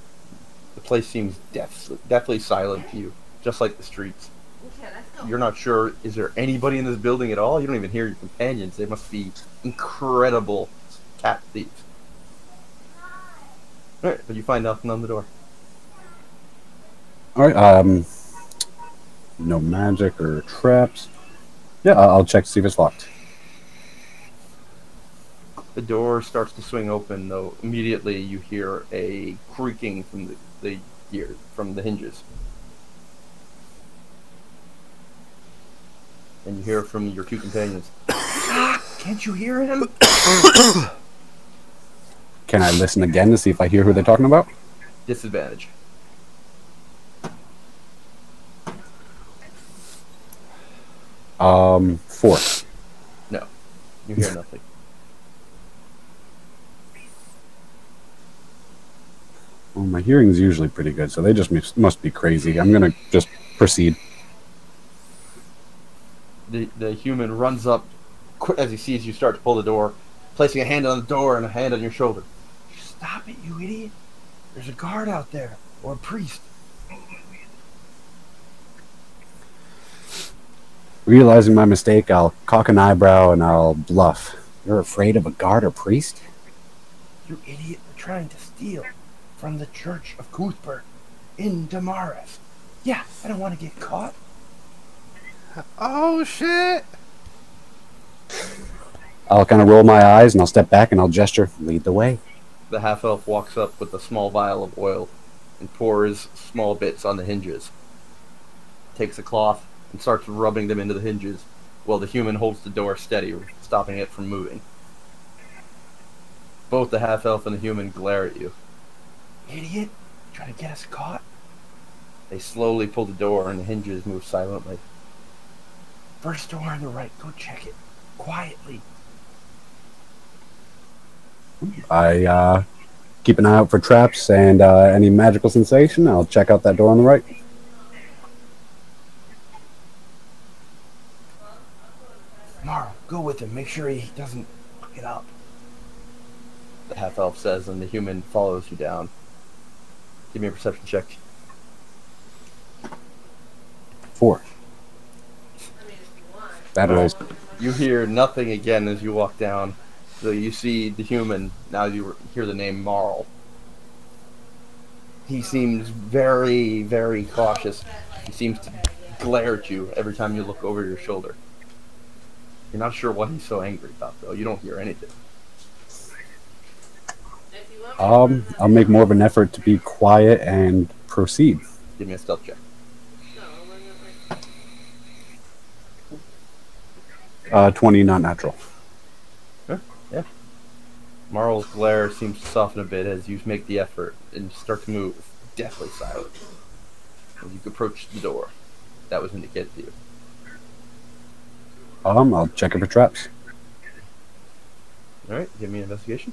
The place seems deathly silent to you, just like the streets. Okay, let's go. You're not sure, is there anybody in this building at all? You don't even hear your companions. They must be incredible cat thieves. Alright, but you find nothing on the door. Alright, no magic or traps. Yeah, I'll check to see if it's locked. The door starts to swing open, though immediately you hear a creaking from the gear, from the hinges. And you hear from your two companions, "Can't you hear him?" Can I listen again to see if I hear who they're talking about? Disadvantage. Four. No. You hear nothing. Well, my hearing's usually pretty good, so they just must be crazy. I'm gonna just proceed. The human runs up as he sees you start to pull the door, placing a hand on the door and a hand on your shoulder. "Stop it, you idiot! There's a guard out there, or a priest." Realizing my mistake, I'll cock an eyebrow and I'll bluff. You're afraid of a guard or priest? "You idiot! We're trying to steal from the Church of Cuthbert in Damaris. Yeah, I don't want to get caught." Oh shit! I'll kind of roll my eyes and I'll step back and I'll gesture, lead the way. The half-elf walks up with a small vial of oil and pours small bits on the hinges. Takes a cloth and starts rubbing them into the hinges, while the human holds the door steady, stopping it from moving. Both the half-elf and the human glare at you. "Idiot! Trying to get us caught?" They slowly pull the door and the hinges move silently. "First door on the right, go check it. Quietly." I keep an eye out for traps and any magical sensation. I'll check out that door on the right. "Marl, go with him. Make sure he doesn't get up," the half-elf says, and the human follows you down. Give me a perception check. 4. I mean, if you want. That is. You hear nothing again as you walk down. So you see the human. Now you hear the name Marl. He seems very, very cautious. He seems to glare at you every time you look over your shoulder. You're not sure what he's so angry about, though. You don't hear anything. If you want I'll make more of an effort to be quiet and proceed. Give me a stealth check. 20, not natural. Huh? Yeah. Marl's glare seems to soften a bit as you make the effort and start to move, deathly silent. As you approach the door, that was indicated to you. I'll check it for traps. All right, give me an investigation.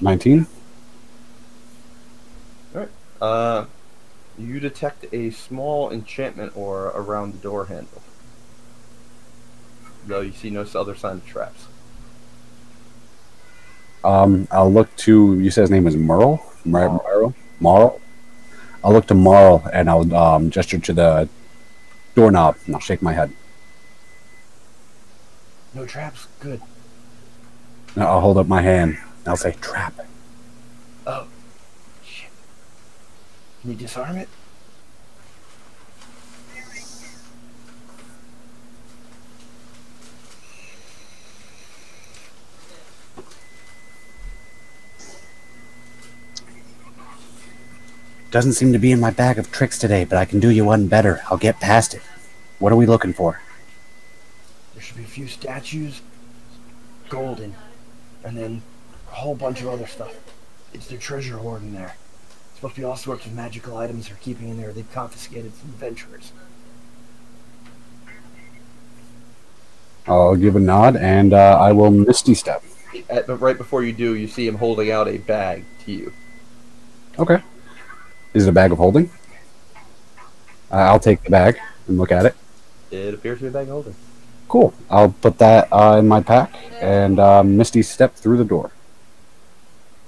19. All right. You detect a small enchantment aura around the door handle, though you see no other sign of traps. I'll look to. You said his name was Merle. Marl. Marl. I'll look to Marl and I'll gesture to the doorknob and I'll shake my head. No traps? Good. And I'll hold up my hand and I'll say trap. Oh, shit. Can you disarm it? Doesn't seem to be in my bag of tricks today, but I can do you one better. I'll get past it. What are we looking for? There should be a few statues, golden, and then a whole bunch of other stuff. It's their treasure hoard in there. It's supposed to be all sorts of magical items they're keeping in there. They've confiscated from adventurers. I'll give a nod and I will misty step. But right before you do, you see him holding out a bag to you. Okay. Is it a bag of holding? I'll take the bag and look at it. It appears to be a bag of holding. Cool. I'll put that in my pack and misty step through the door.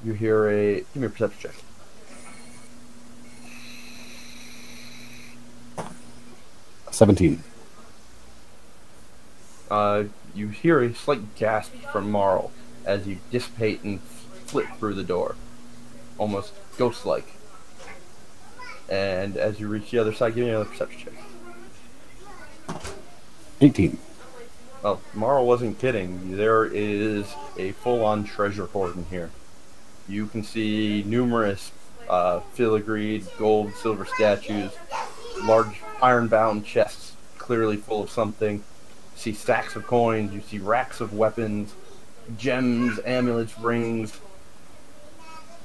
You hear a... Give me a perception check. 17. You hear a slight gasp from Marl as you dissipate and flit through the door. Almost ghost-like. And as you reach the other side, give me another perception check. 18. Well, Marl wasn't kidding. There is a full-on treasure hoard in here. You can see numerous filigreed, gold, silver statues, large iron-bound chests clearly full of something. You see stacks of coins, you see racks of weapons, gems, amulets, rings.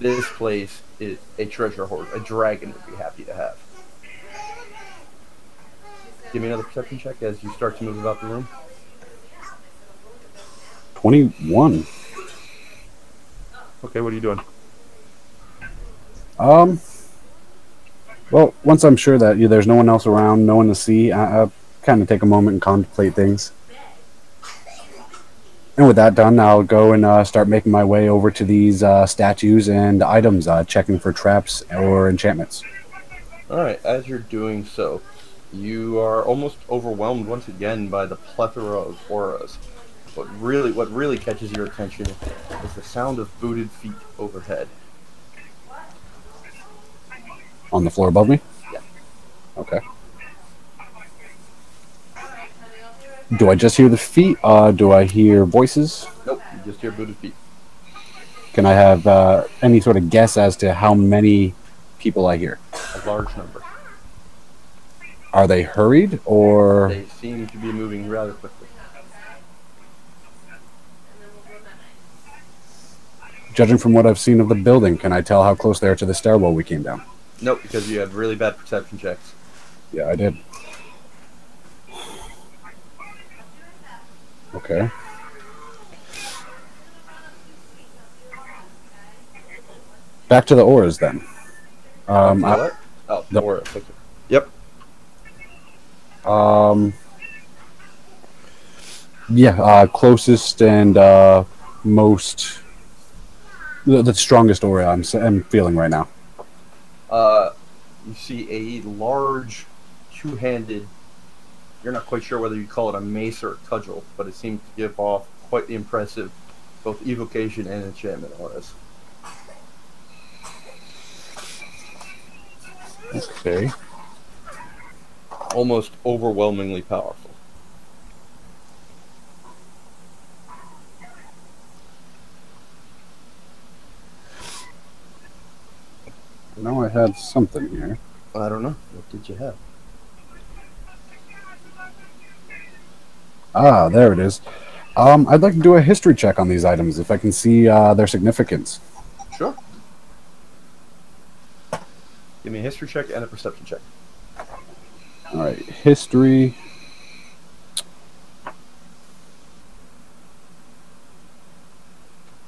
This place is a treasure hoard. A dragon would be happy to have. Give me another perception check as you start to move about the room. 21. Okay, what are you doing? Well, once I'm sure that there's no one else around, no one to see, I'll kind of take a moment and contemplate things. And with that done, I'll go and start making my way over to these statues and items, checking for traps or enchantments. Alright, as you're doing so, you are almost overwhelmed once again by the plethora of auras. What really catches your attention is the sound of booted feet overhead. On the floor above me? Yeah. Okay. Do I just hear the feet? Do I hear voices? Nope, you just hear booted feet. Can I have any sort of guess as to how many people I hear? A large number. Are they hurried or... They seem to be moving rather quickly. Judging from what I've seen of the building, can I tell how close they are to the stairwell we came down? Nope, because you have really bad perception checks. Yeah, I did. Okay. Back to the auras then. What? Oh, the- aura. Okay. Yep. Closest and most... The strongest aura I'm feeling right now. You see a large, two-handed... You're not quite sure whether you call it a mace or a cudgel, but it seems to give off quite the impressive both evocation and enchantment auras. Okay. Almost overwhelmingly powerful. I know I had something here. I don't know. What did you have? Ah, there it is. I'd like to do a history check on these items if I can see their significance. Sure. Give me a history check and a perception check. All right, history.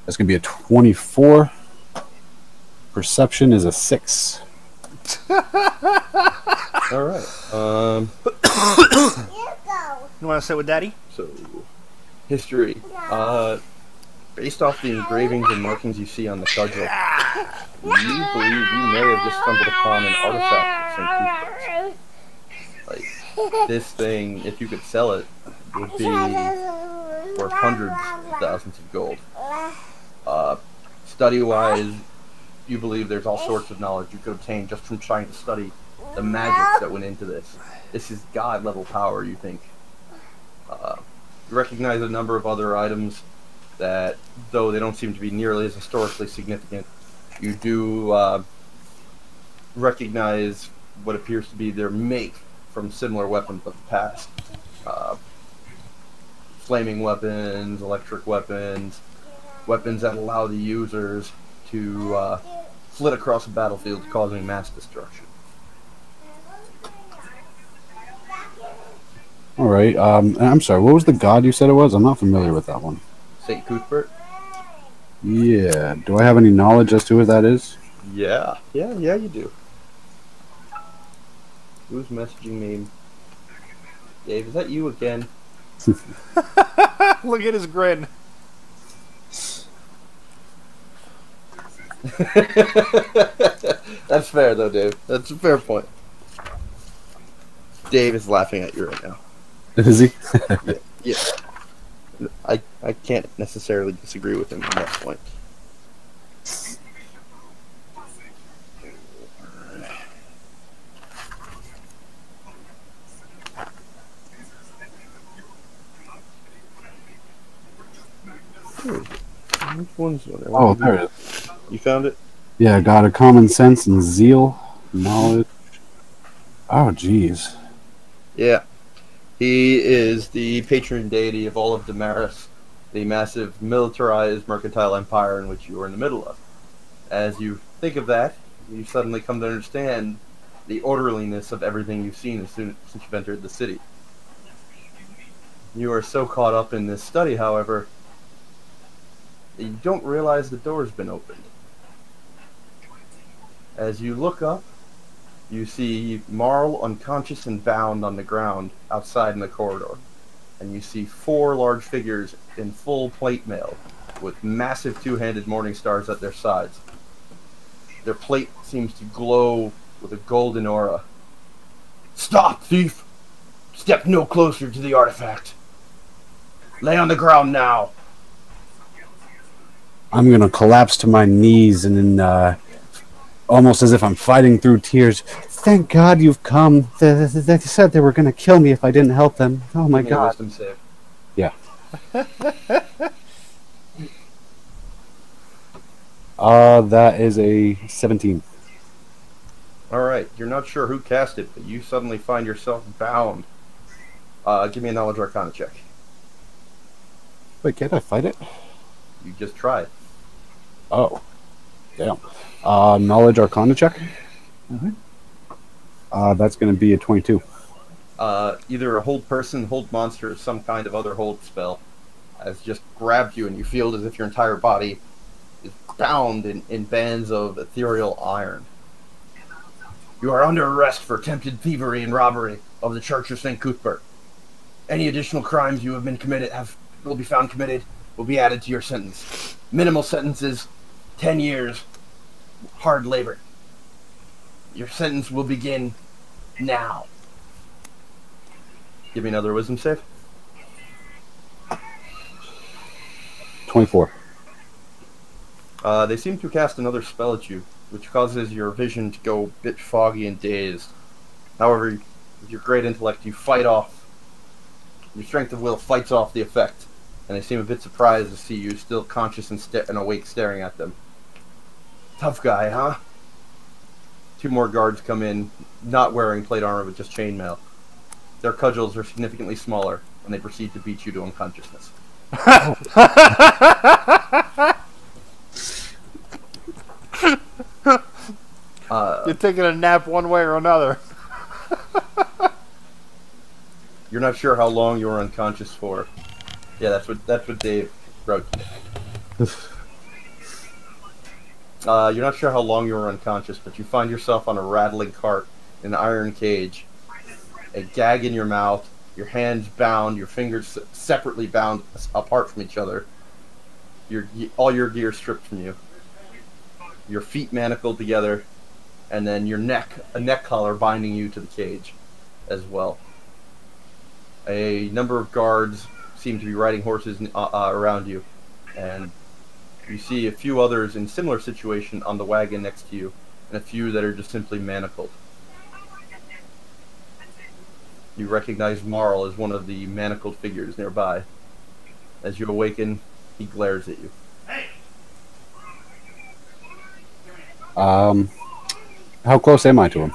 That's going to be a 24. Perception is a 6. All right. You want to sit with Daddy? So, history. Based off the engravings and markings you see on the cudgel, you believe you may have just stumbled upon an artifact of St. Cuthbert's. Like, this thing, if you could sell it, would be worth hundreds of thousands of gold. Study-wise, you believe there's all sorts of knowledge you could obtain just from trying to study the magic that went into this. This is god-level power, you think. You recognize a number of other items that, though they don't seem to be nearly as historically significant, you do recognize what appears to be their make from similar weapons of the past. Flaming weapons, electric weapons, weapons that allow the users to flit across the battlefield, causing mass destruction. All right. I'm sorry. What was the god you said it was? I'm not familiar with that one. St. Cuthbert? Yeah. Do I have any knowledge as to who that is? Yeah, you do. Who's messaging me? Dave, is that you again? Look at his grin. That's fair, though, Dave. That's a fair point. Dave is laughing at you right now. Is he? Yeah. I can't necessarily disagree with him on that point. Which one's it? Oh, there it is. You found it? Yeah, God of common sense and zeal, knowledge. Oh, jeez. Yeah. He is the patron deity of all of Damaris, the massive militarized mercantile empire in which you are in the middle of. As you think of that, you suddenly come to understand the orderliness of everything you've seen since you've entered the city. You are so caught up in this study, however, that you don't realize the door's been opened. As you look up, you see Marl unconscious and bound on the ground outside in the corridor. And you see 4 large figures in full plate mail with massive 2-handed morning stars at their sides. Their plate seems to glow with a golden aura. Stop, thief! Step no closer to the artifact. Lay on the ground now. I'm going to collapse to my knees and then, almost as if I'm fighting through tears. Thank God you've come. They said they were going to kill me if I didn't help them. Oh my Give me a God. wisdom save. Yeah. That is a 17. Alright, you're not sure who cast it, but you suddenly find yourself bound. Give me a knowledge arcana check. Wait, can't I fight it? You just tried. Oh. Damn. Knowledge arcana check? That's going to be a 22. Either a hold person, hold monster, or some kind of other hold spell has just grabbed you, and you feel as if your entire body is bound in bands of ethereal iron. You are under arrest for attempted thievery and robbery of the Church of St. Cuthbert. Any additional crimes you have been committed will be found committed will be added to your sentence. Minimal sentences, 10 years, hard labor. Your sentence will begin now. Give me another wisdom save. 24. They seem to cast another spell at you, which causes your vision to go a bit foggy and dazed. However, with your great intellect, you fight off. Your strength of will fights off the effect, and they seem a bit surprised to see you still conscious and awake staring at them. Tough guy, huh? 2 more guards come in, not wearing plate armor but just chainmail. Their cudgels are significantly smaller, and they proceed to beat you to unconsciousness. You're taking a nap one way or another. You're not sure how long you were unconscious for. Yeah, that's what Dave wrote. You're not sure how long you were unconscious, but you find yourself on a rattling cart in an iron cage, a gag in your mouth, your hands bound, your fingers separately bound apart from each other, all your gear stripped from you, your feet manacled together, and then a neck collar binding you to the cage as well. A number of guards seem to be riding horses around you, and you see a few others in similar situation on the wagon next to you, and a few that are just simply manacled. You recognize Marl as one of the manacled figures nearby. As you awaken, he glares at you. How close am I to him?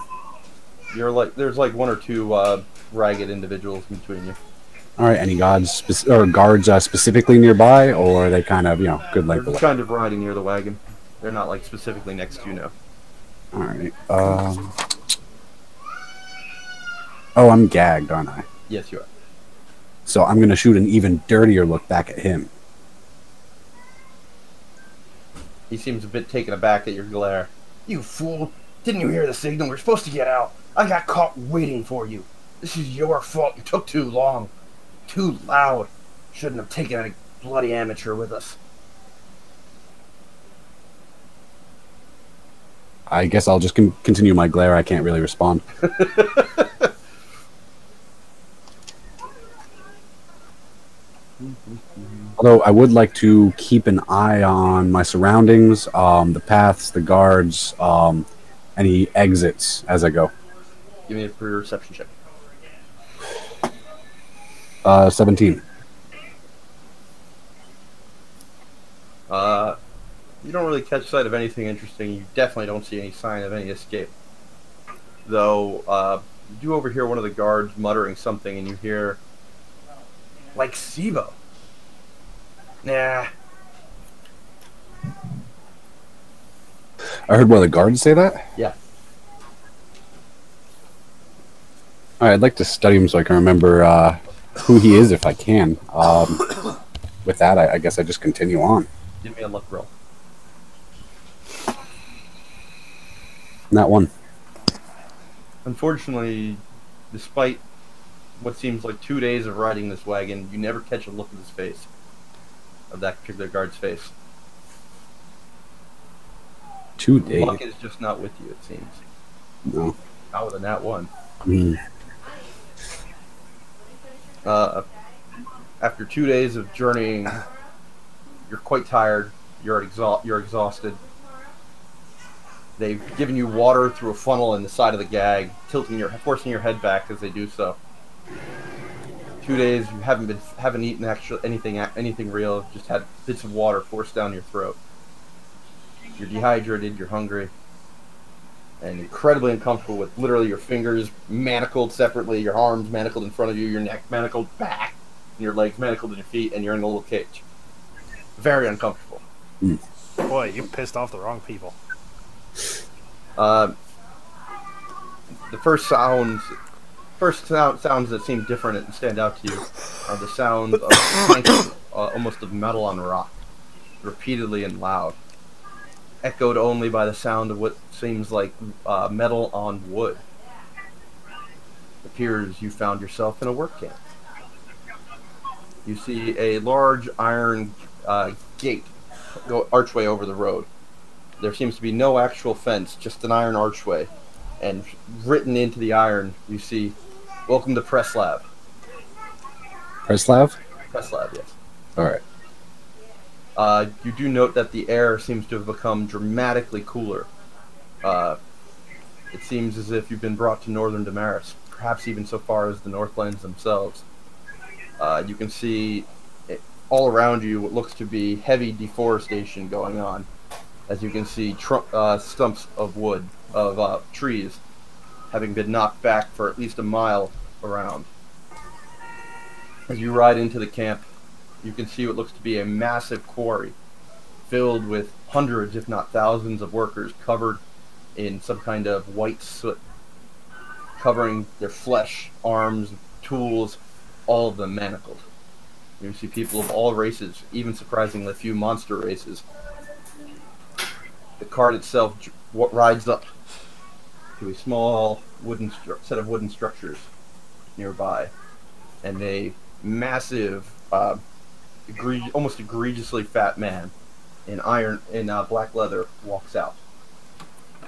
There's like 1 or 2 ragged individuals between you. All right, any guards specifically nearby, or are they kind of, good They're length away? just kind of riding near the wagon. They're not like specifically next to you now. All right. Oh, I'm gagged, aren't I? Yes, you are. So I'm going to shoot an even dirtier look back at him. He seems a bit taken aback at your glare. You fool! Didn't you hear the signal? We're supposed to get out. I got caught waiting for you. This is your fault. You took too long. Too loud. Shouldn't have taken a bloody amateur with us. I guess I'll just continue my glare. I can't really respond. Although I would like to keep an eye on my surroundings, the paths, the guards, any exits as I go. Give me a perception check. 17. You don't really catch sight of anything interesting. You definitely don't see any sign of any escape. Though, you do overhear one of the guards muttering something, and you hear, like SIBO. Nah. I heard one of the guards say that? Yeah. All right, I'd like to study him so I can remember who he is if I can. With that, I guess I just continue on. Give me a luck roll. Not one. Unfortunately, despite what seems like 2 days of riding this wagon, you never catch a look at his face. Of that particular guard's face. 2 days. Luck is just not with you, it seems. No. Not with a nat 1. Mm. After 2 days of journeying, you're quite tired. You're exhausted. They've given you water through a funnel in the side of the gag, forcing your head back as they do so. 2 days you haven't eaten anything real. Just had bits of water forced down your throat. You're dehydrated. You're hungry, and incredibly uncomfortable with literally your fingers manacled separately, your arms manacled in front of you, your neck manacled back, and your legs manacled in your feet, and you're in a little cage. Very uncomfortable. Boy, you pissed off the wrong people. The first sounds that seem different and stand out to you are the sound of clanking, almost of metal on rock, repeatedly and loud, echoed only by the sound of what seems like metal on wood. It appears you found yourself in a work camp. You see a large iron gate archway over the road. There seems to be no actual fence, just an iron archway. And written into the iron, you see, "Welcome to Press Lab." Preslav? Press Lab, yes. All right. You do note that the air seems to have become dramatically cooler. It seems as if you've been brought to northern Damaris, perhaps even so far as the Northlands themselves. You can see all around you what looks to be heavy deforestation going on, as you can see stumps of wood of trees, having been knocked back for at least a mile around. As you ride into the camp, you can see what looks to be a massive quarry filled with hundreds, if not thousands, of workers covered in some kind of white soot, covering their flesh, arms, tools, all of them manacled. You see people of all races, even surprisingly few monster races. The cart itself rides up to a small set of wooden structures nearby, and a massive, almost egregiously fat man in black leather walks out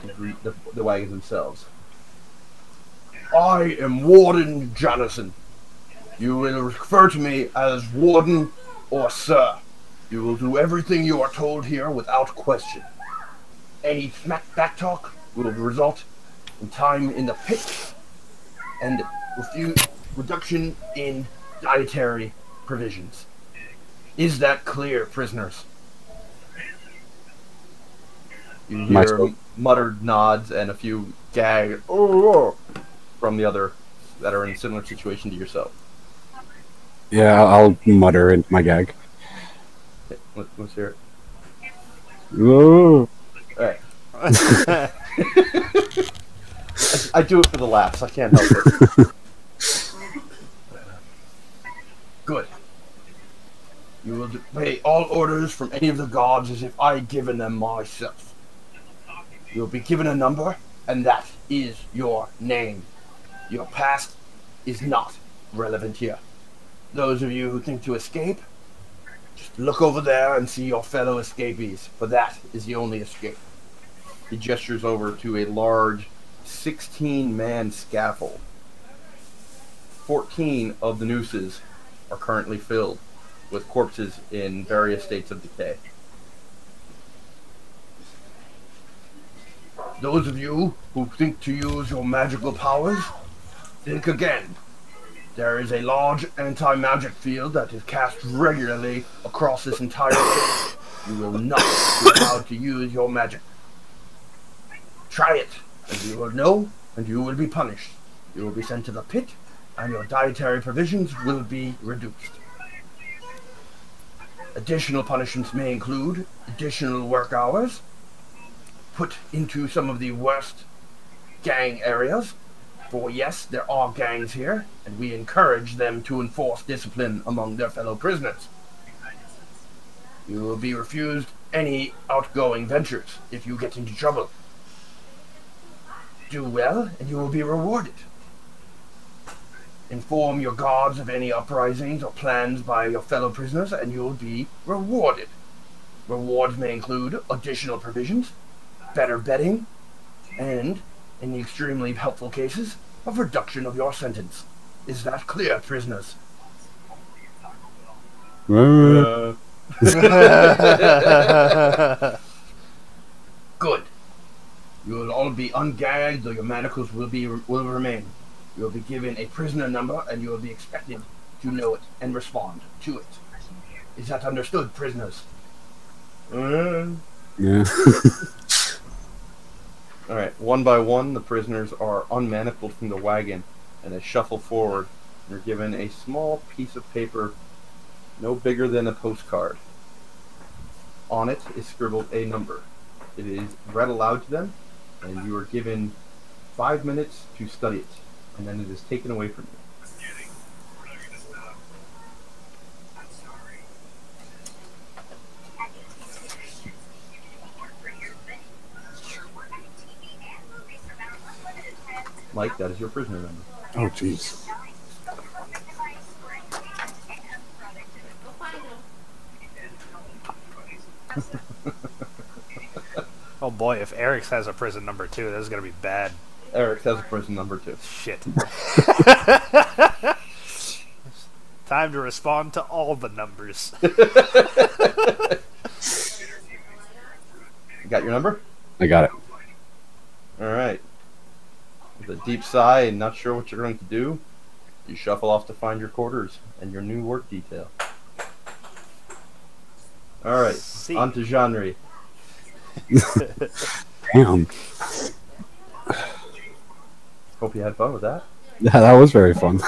to greet the wagons themselves. I am Warden Jonathan. You will refer to me as Warden or Sir. You will do everything you are told here without question. Any backtalk will result in time in the pit and reduction in dietary provisions. Is that clear, prisoners? You hear muttered nods and a few gag from the other that are in a similar situation to yourself. Yeah, I'll mutter in my gag. Okay, let's hear it. Whoa. Alright. I do it for the laughs. I can't help it. Good. You will obey all orders from any of the gods as if I had given them myself. You will be given a number, and that is your name. Your past is not relevant here. Those of you who think to escape, just look over there and see your fellow escapees, for that is the only escape. He gestures over to a large 16-man scaffold. 14 of the nooses are currently filled with corpses in various states of decay. Those of you who think to use your magical powers, think again. There is a large anti-magic field that is cast regularly across this entire pit. You will not be allowed to use your magic. Try it, and you will know, and you will be punished. You will be sent to the pit, and your dietary provisions will be reduced. Additional punishments may include additional work hours, put into some of the worst gang areas, for yes, there are gangs here, and we encourage them to enforce discipline among their fellow prisoners. You will be refused any outgoing ventures if you get into trouble. Do well, and you will be rewarded. Inform your guards of any uprisings or plans by your fellow prisoners, and you will be rewarded. Rewards may include additional provisions, better bedding, and, in the extremely helpful cases, a reduction of your sentence. Is that clear, prisoners? Good. You will all be ungagged, though your manacles will remain. You will be given a prisoner number, and you will be expected to know it and respond to it. Is that understood, prisoners? Yeah. Alright, one by one, the prisoners are unmanacled from the wagon, and they shuffle forward. They're given a small piece of paper, no bigger than a postcard. On it is scribbled a number. It is read aloud to them, and you are given 5 minutes to study it, and then it is taken away from you. Mike, that is your prisoner number. Oh, jeez. Go find him. Oh boy, if Eric's has a prison number 2, this is gonna be bad. Eric has a prison number 2. Shit. Time to respond to all the numbers. You got your number? I got it. Alright. With a deep sigh and not sure what you're going to do, you shuffle off to find your quarters and your new work detail. Alright, on to genre. Damn. Hope you had fun with that. Yeah, that was very fun.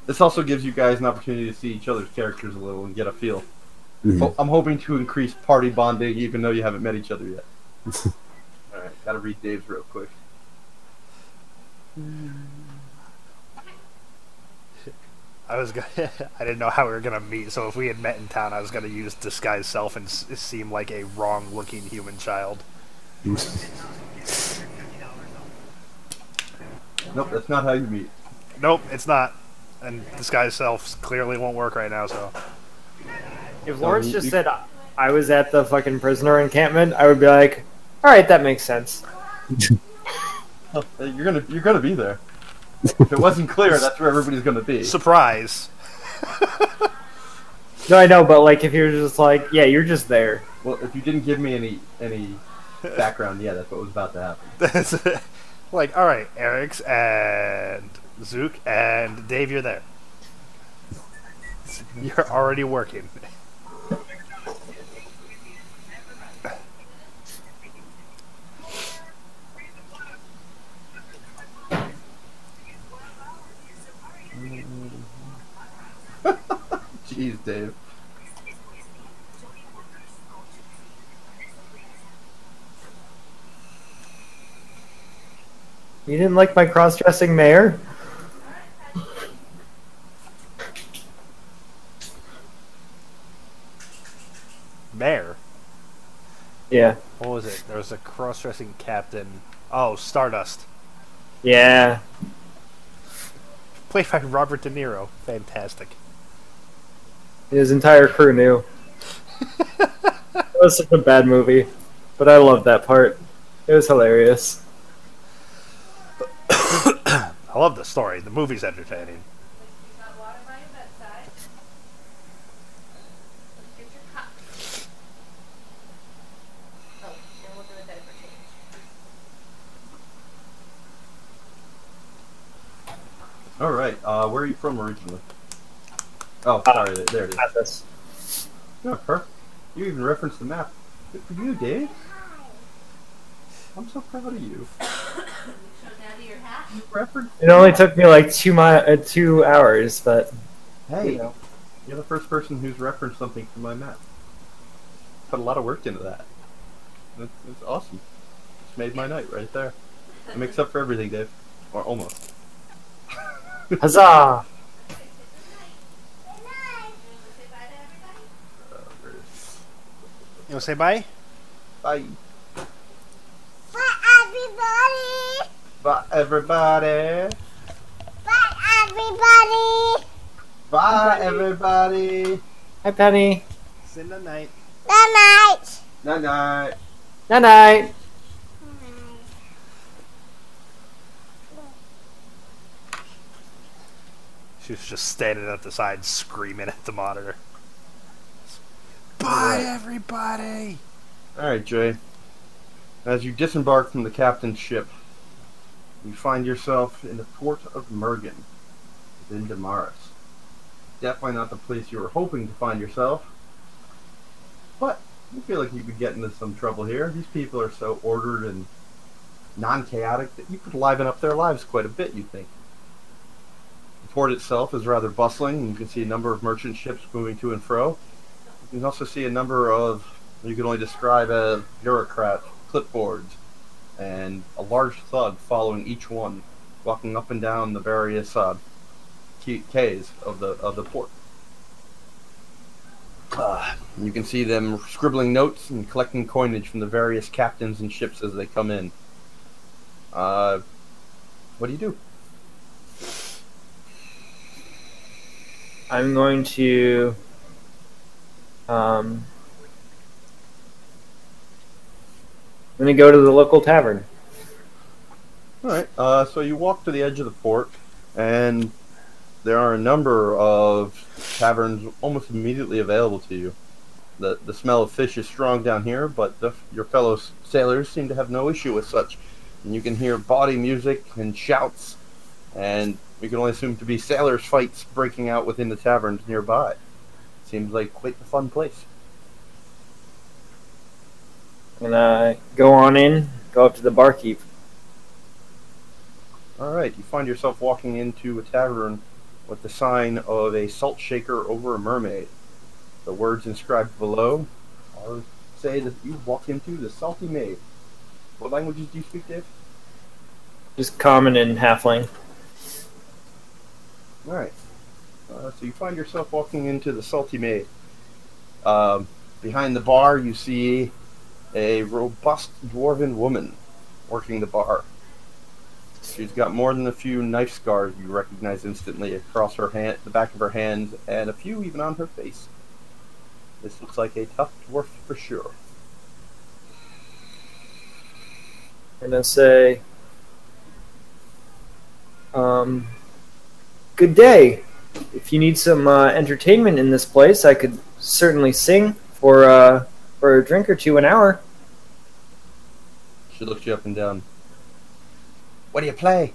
This also gives you guys an opportunity to see each other's characters a little and get a feel. Mhm. I'm hoping to increase party bonding, even though you haven't met each other yet. All right, gotta read Dave's real quick. I didn't know how we were gonna meet, so if we had met in town, I was gonna use disguise self and seem like a wrong-looking human child. Nope, that's not how you meet. Nope, it's not. And disguise self clearly won't work right now, so. If So Lawrence just you- said I was at the fucking prisoner encampment, I would be like, all right, that makes sense. Oh, you're gonna be there. If it wasn't clear, that's where everybody's gonna be. Surprise! No, I know, but like if you're just like, yeah, you're just there. Well, if you didn't give me any background, yeah, that's what was about to happen. That's like, alright, Eric's and Zook and Dave, you're there. You're already working. Jeez, Dave. You didn't like my cross-dressing mayor? Mayor? Yeah. What was it? There was a cross-dressing captain. Oh, Stardust. Yeah. Played by Robert De Niro. Fantastic. His entire crew knew. It was such a bad movie, but I loved that part. It was hilarious. I love the story. The movie's entertaining. Got water by your bedside. Get your cup. Oh, and we'll do a diaper change. All right, where are you from originally? Oh, sorry, there it is. Got this. Oh, perfect. You even referenced the map. Good for you, Dave. I'm so proud of you. Show Daddy your hat. You referenced. It only took me like 2 hours, but Hey, you know. you're the first person who's referenced something from my map. Put a lot of work into that. That's awesome. Just made my night right there. It makes up for everything, Dave. Or almost. Huzzah! Say bye to everybody. There it is. You want to say bye? Bye. Bye, everybody. Bye, everybody. Bye, everybody. Bye, everybody. Hi, Penny. Say the night. Good night. Night night. Night night. She was just standing at the side screaming at the monitor. Bye, everybody! Alright, Jay. As you disembark from the captain's ship, you find yourself in the port of Mergen, within Damaris. Definitely not the place you were hoping to find yourself, but you feel like you could get into some trouble here. These people are so ordered and non-chaotic that you could liven up their lives quite a bit, you'd think. The port itself is rather bustling, and you can see a number of merchant ships moving to and fro. You can also see a number of what you can only describe as bureaucrat clipboards and a large thug following each one, walking up and down the various quays of the port. You can see them scribbling notes and collecting coinage from the various captains and ships as they come in. What do you do? I'm going to I'm gonna go to the local tavern. Alright, so you walk to the edge of the port, and there are a number of taverns almost immediately available to you. The smell of fish is strong down here, but your fellow sailors seem to have no issue with such. And you can hear bawdy music and shouts, and you can only assume to be sailors' fights breaking out within the taverns nearby. Seems like quite the fun place. And go on in, go up to the barkeep. All right, you find yourself walking into a tavern with the sign of a salt shaker over a mermaid. The words inscribed below say that you walk into the Salty Maid. What languages do you speak, Dave? Just common and halfling. All right. So you find yourself walking into the Salty Maid. Behind the bar, you see a robust dwarven woman working the bar. She's got more than a few knife scars you recognize instantly across her hand, the back of her hands, and a few even on her face. This looks like a tough dwarf for sure. I'm gonna say, good day. If you need some entertainment in this place, I could certainly sing for a drink or two an hour. She looks you up and down. What do you play?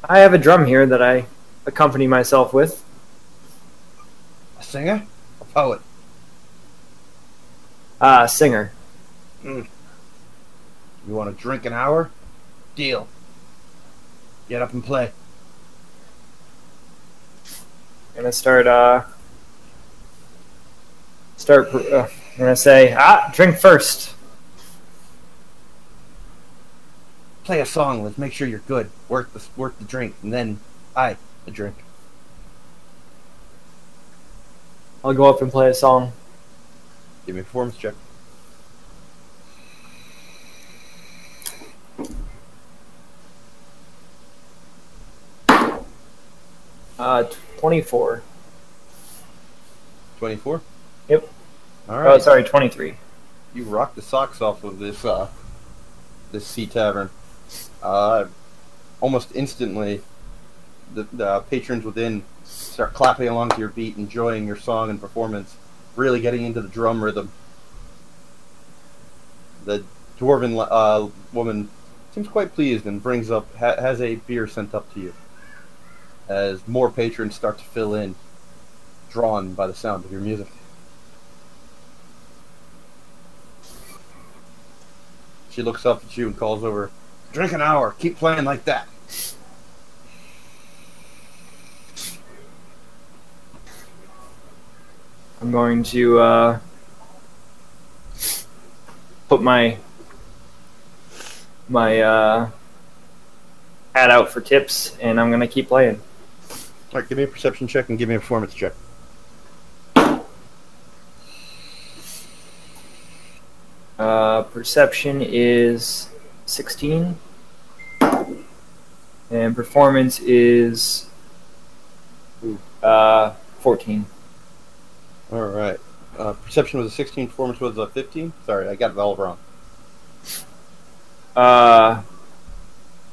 I have a drum here that I accompany myself with. A singer? A poet? Singer. You want to drink an hour? Deal. Get up and play. I'm gonna I'm gonna say, drink first. Play a song. Let's make sure you're good. Work the drink, and then a drink. I'll go up and play a song. Give me a performance check. 24. 24. Yep. All Oh, right. sorry, 23. You rock the socks off of this sea tavern. Almost instantly, the patrons within start clapping along to your beat, enjoying your song and performance, really getting into the drum rhythm. The dwarven woman seems quite pleased and has a beer sent up to you as more patrons start to fill in, drawn by the sound of your music. She looks up at you and calls over, "Drink an hour. Keep playing like that." I'm going to put my hat out for tips, and I'm gonna keep playing. All right, give me a perception check and give me a performance check. Perception is 16, and performance is 14. All right. Perception was a 16. Performance was a 15. Sorry, I got it all wrong. I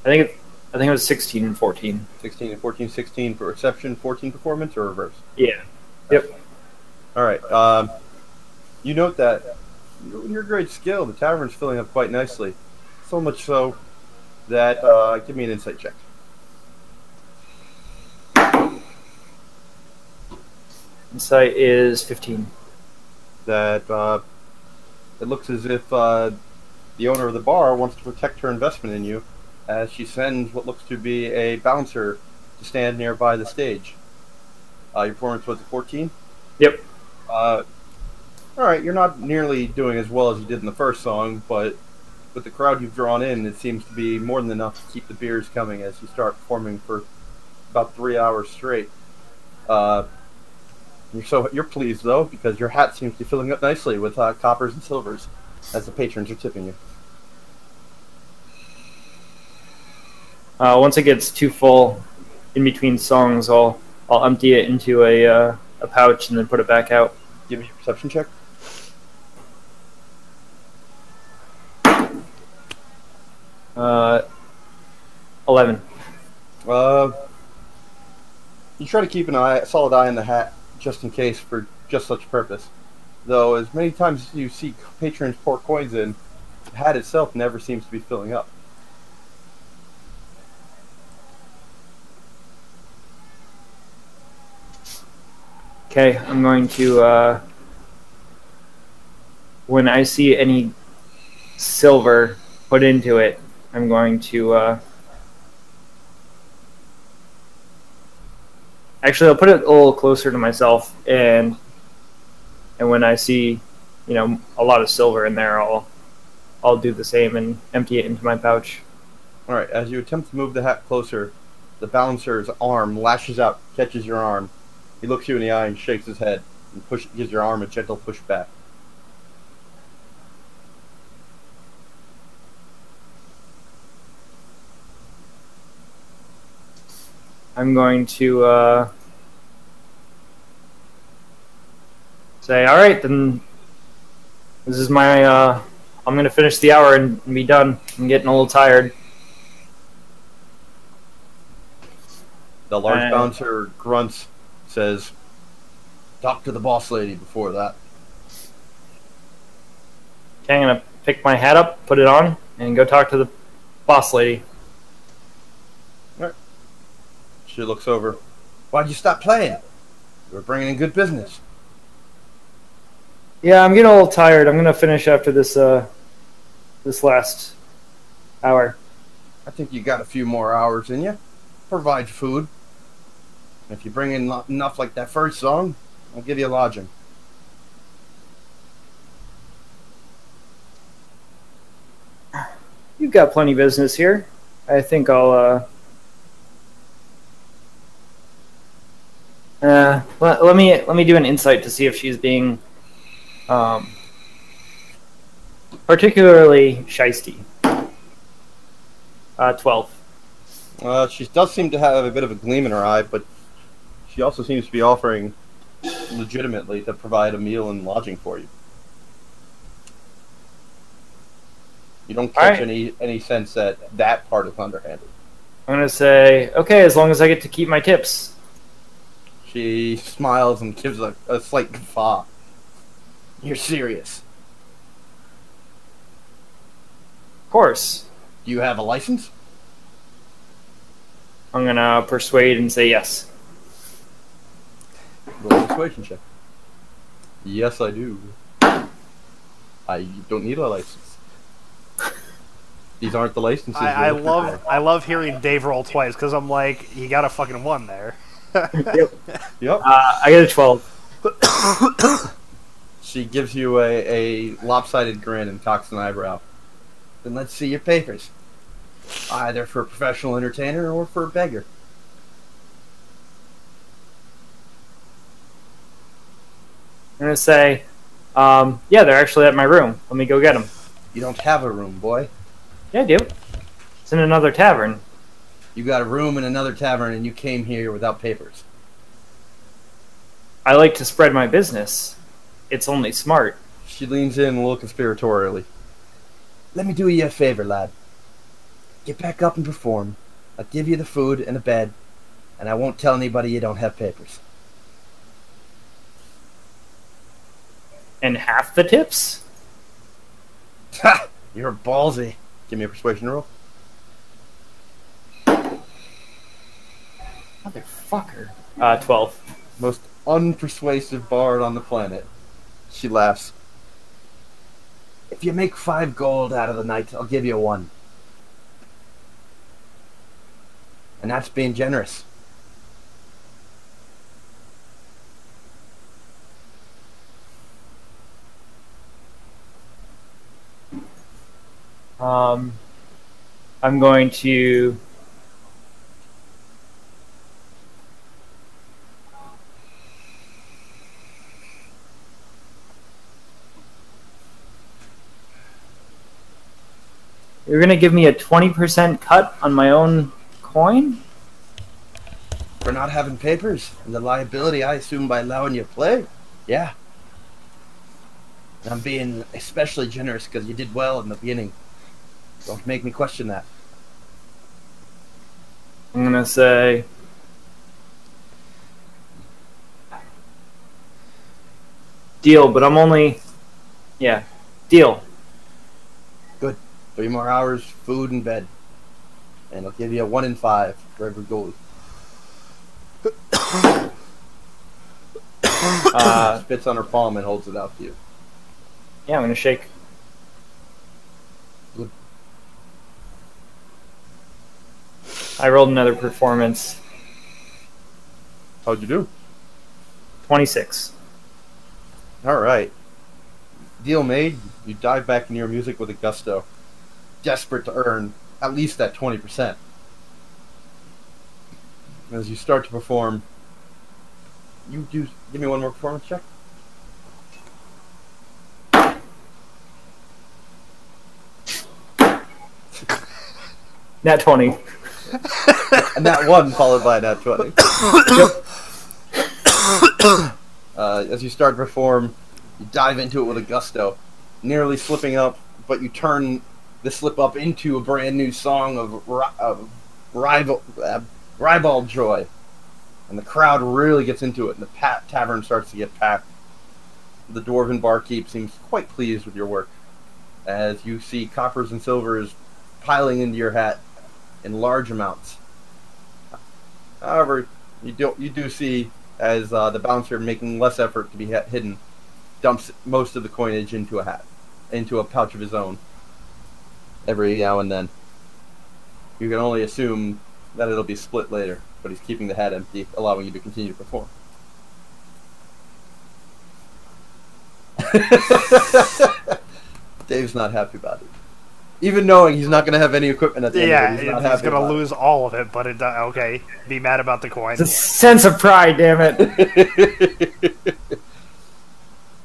think it was 16 and 14. 16 and 14. 16 perception, 14 performance, or reverse. Yeah. Yep. All right. You note that your great skill, the tavern's filling up quite nicely. So much so that give me an insight check. Insight is 15. That it looks as if the owner of the bar wants to protect her investment in you, as she sends what looks to be a bouncer to stand nearby the stage. Your performance was a 14. Yep. All right, you're not nearly doing as well as you did in the first song, but with the crowd you've drawn in, it seems to be more than enough to keep the beers coming as you start performing for about 3 hours straight. You're pleased though, because your hat seems to be filling up nicely with coppers and silvers as the patrons are tipping you. Once it gets too full, in between songs, I'll empty it into a pouch and then put it back out. Give me a perception check. 11. You try to keep a solid eye on the hat, just in case, for just such purpose. Though, as many times as you see patrons pour coins in, the hat itself never seems to be filling up. Okay, I'm going to, when I see any silver put into it, I'm going to. Actually, I'll put it a little closer to myself, and when I see, a lot of silver in there, I'll do the same and empty it into my pouch. All right. As you attempt to move the hat closer, the bouncer's arm lashes out, catches your arm. He looks you in the eye and shakes his head and gives your arm a gentle push back. I'm going to say, all right, then this is my. I'm going to finish the hour and be done. I'm getting a little tired. The large bouncer grunts, says, "Talk to the boss lady before that." Okay, I'm going to pick my hat up, put it on, and go talk to the boss lady. All right. She looks over. Why'd you stop playing? You were bringing in good business. Yeah, I'm getting a little tired. I'm going to finish after this last hour. I think you got a few more hours in you. Provide food. If you bring in enough like that first song, I'll give you lodging. You've got plenty of business here. I think I'll. Let me do an insight to see if she's being particularly shisty. 12. She does seem to have a bit of a gleam in her eye, but she also seems to be offering legitimately to provide a meal and lodging for you. You don't catch any sense that part is underhanded. I'm gonna say, okay, as long as I get to keep my tips. She smiles and gives a slight guffaw. You're serious? Of course. Do you have a license? I'm gonna persuade and say yes. Roll a persuasion check. Yes, I do. I don't need a license. These aren't the licenses. I love hearing Dave roll twice because I'm like, he got a fucking 1 there. Yep. I get a 12. She gives you a lopsided grin and cocks an eyebrow. Then let's see your papers. Either for a professional entertainer or for a beggar. I'm gonna say, yeah, they're actually at my room. Let me go get them. You don't have a room, boy. Yeah, I do. It's in another tavern. You got a room in another tavern and you came here without papers. I like to spread my business. It's only smart. She leans in a little conspiratorially. Let me do you a favor, lad. Get back up and perform. I'll give you the food and a bed, and I won't tell anybody you don't have papers. And half the tips? Ha! You're ballsy. Give me a persuasion roll. Motherfucker. 12. Most unpersuasive bard on the planet. She laughs. If you make 5 gold out of the night, I'll give you 1. And that's being generous. I'm going to... You're going to give me a 20% cut on my own coin? For not having papers and the liability I assume by allowing you to play? Yeah. And I'm being especially generous because you did well in the beginning. Don't make me question that. I'm going to say... Deal, but I'm only... Yeah, deal. Good. 3 more hours, food and bed. And I'll give you a 1 in 5 for every gold. Spits on her palm and holds it out to you. Yeah, I'm going to shake. Good. I rolled another performance. How'd you do? 26. All right. Deal made. You dive back into your music with a gusto, desperate to earn at least that 20%. As you start to perform, you do. Give me one more performance check. Nat 20. And that one followed by a nat 20. As you start to perform, you dive into it with a gusto, nearly slipping up, but you turn the slip up into a brand new song of ribald joy. And the crowd really gets into it, and the tavern starts to get packed. The dwarven barkeep seems quite pleased with your work, as you see coppers and silvers piling into your hat in large amounts. However, you do see as the bouncer, making less effort to be hidden, dumps most of the coinage into a pouch of his own. Every now and then, you can only assume that it'll be split later, but he's keeping the hat empty, allowing you to continue to perform. Dave's not happy about it. Even knowing he's not going to have any equipment at the end of it, he's not happy going to about lose all of it, but okay. Be mad about the coin. It's a sense of pride, damn it. it.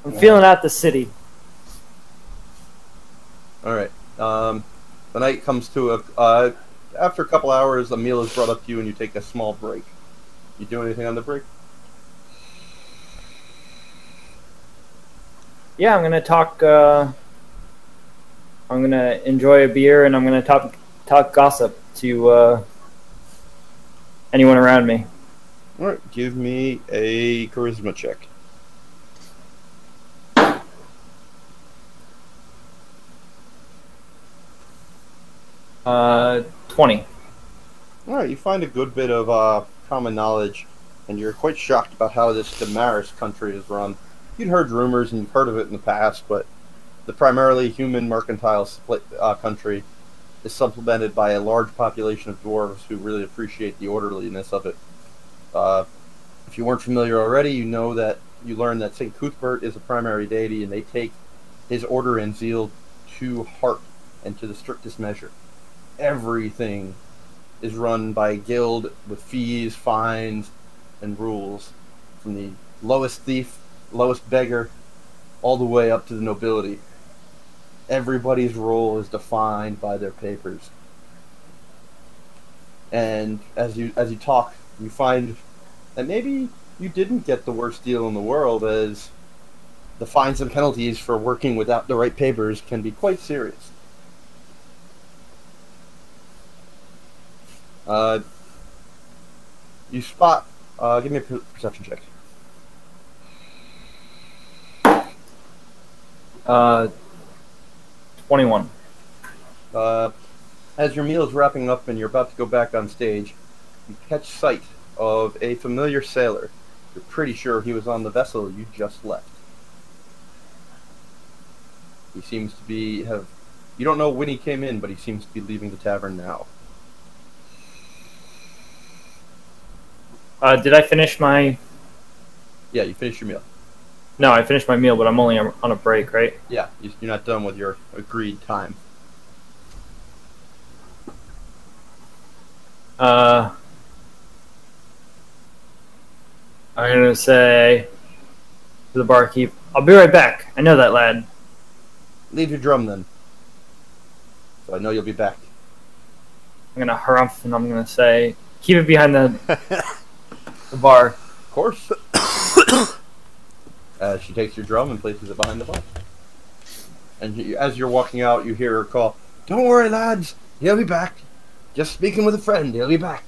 I'm feeling out the city. All right. The night comes to after a couple hours, a meal is brought up to you, and you take a small break. You do anything on the break? Yeah, I'm gonna talk. I'm gonna enjoy a beer, and I'm gonna talk gossip to anyone around me. All right. Give me a charisma check. 20. All right. You find a good bit of common knowledge, and you're quite shocked about how this Damaris country is run. You'd heard rumors and you've heard of it in the past, but the primarily human mercantile country is supplemented by a large population of dwarves who really appreciate the orderliness of it. If you weren't familiar already, you learn that St. Cuthbert is a primary deity, and they take his order and zeal to heart and to the strictest measure. Everything is run by a guild with fees, fines, and rules, from the lowest thief, lowest beggar, all the way up to the nobility. Everybody's role is defined by their papers. And as you talk, you find that maybe you didn't get the worst deal in the world, as the fines and penalties for working without the right papers can be quite serious. You spot. Give me a perception check. 21. As your meal is wrapping up and you're about to go back on stage, you catch sight of a familiar sailor. You're pretty sure he was on the vessel you just left. He seems to be you don't know when he came in, but he seems to be leaving the tavern now. Did I finish my... Yeah, you finished your meal. No, I finished my meal, but I'm only on a break, right? Yeah, you're not done with your agreed time. I'm gonna say to the barkeep, I'll be right back. I know that lad. Leave your drum then, so I know you'll be back. I'm gonna harumph and I'm gonna say, keep it behind the bar. Of course. She takes your drum and places it behind the bar. And as you're walking out, you hear her call, "Don't worry, lads. He'll be back. Just speaking with a friend. He'll be back."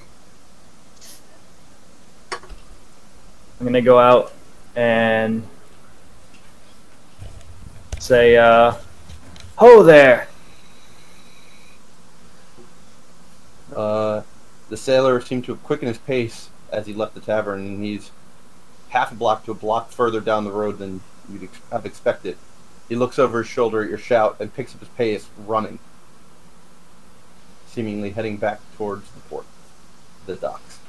I'm gonna go out and say, ho there. The sailor seemed to have quickened his pace as he left the tavern, and he's half a block to a block further down the road than you'd have expected. He looks over his shoulder at your shout and picks up his pace, running, seemingly heading back towards the port. the docks.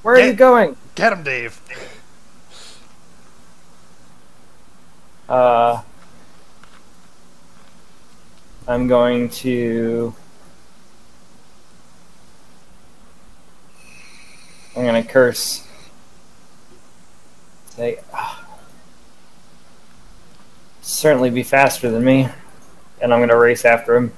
Where are you going? Get him, Dave. I'm going to. I'm gonna curse. Say, certainly be faster than me, and I'm gonna race after him.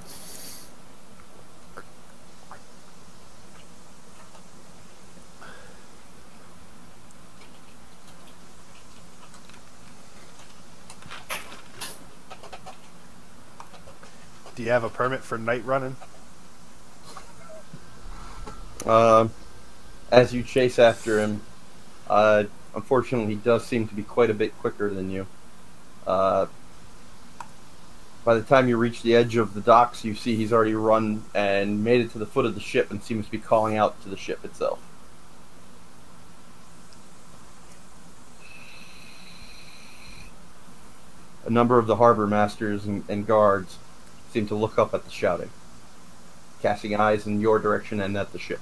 Do you have a permit for night running? As you chase after him, unfortunately, he does seem to be quite a bit quicker than you. By the time you reach the edge of the docks, you see he's already run and made it to the foot of the ship and seems to be calling out to the ship itself. A number of the harbor masters and guards seem to look up at the shouting, casting eyes in your direction and at the ship.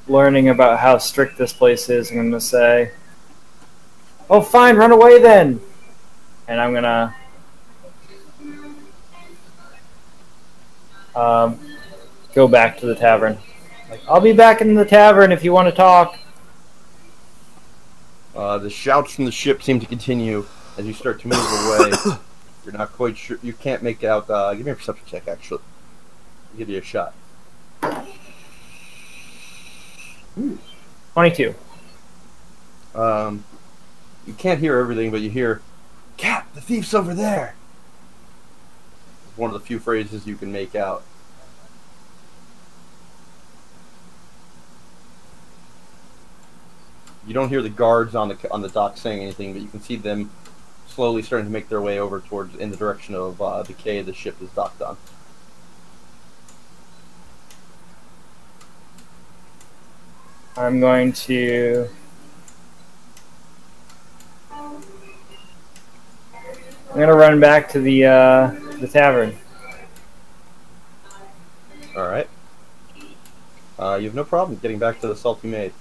Learning about how strict this place is, I'm gonna say, "Oh, fine, run away then," and I'm gonna go back to the tavern. Like, I'll be back in the tavern if you want to talk. The shouts from the ship seem to continue as you start to move away. You're not quite sure. You can't make out. Give me a perception check, actually. I'll give you a shot. 22. You can't hear everything, but you hear, "Cap, the thief's over there." It's one of the few phrases you can make out. You don't hear the guards on the dock saying anything, but you can see them slowly starting to make their way over towards in the direction of the quay the ship is docked on. I'm going to. I'm gonna run back to the tavern. All right. You have no problem getting back to the Salty Maid.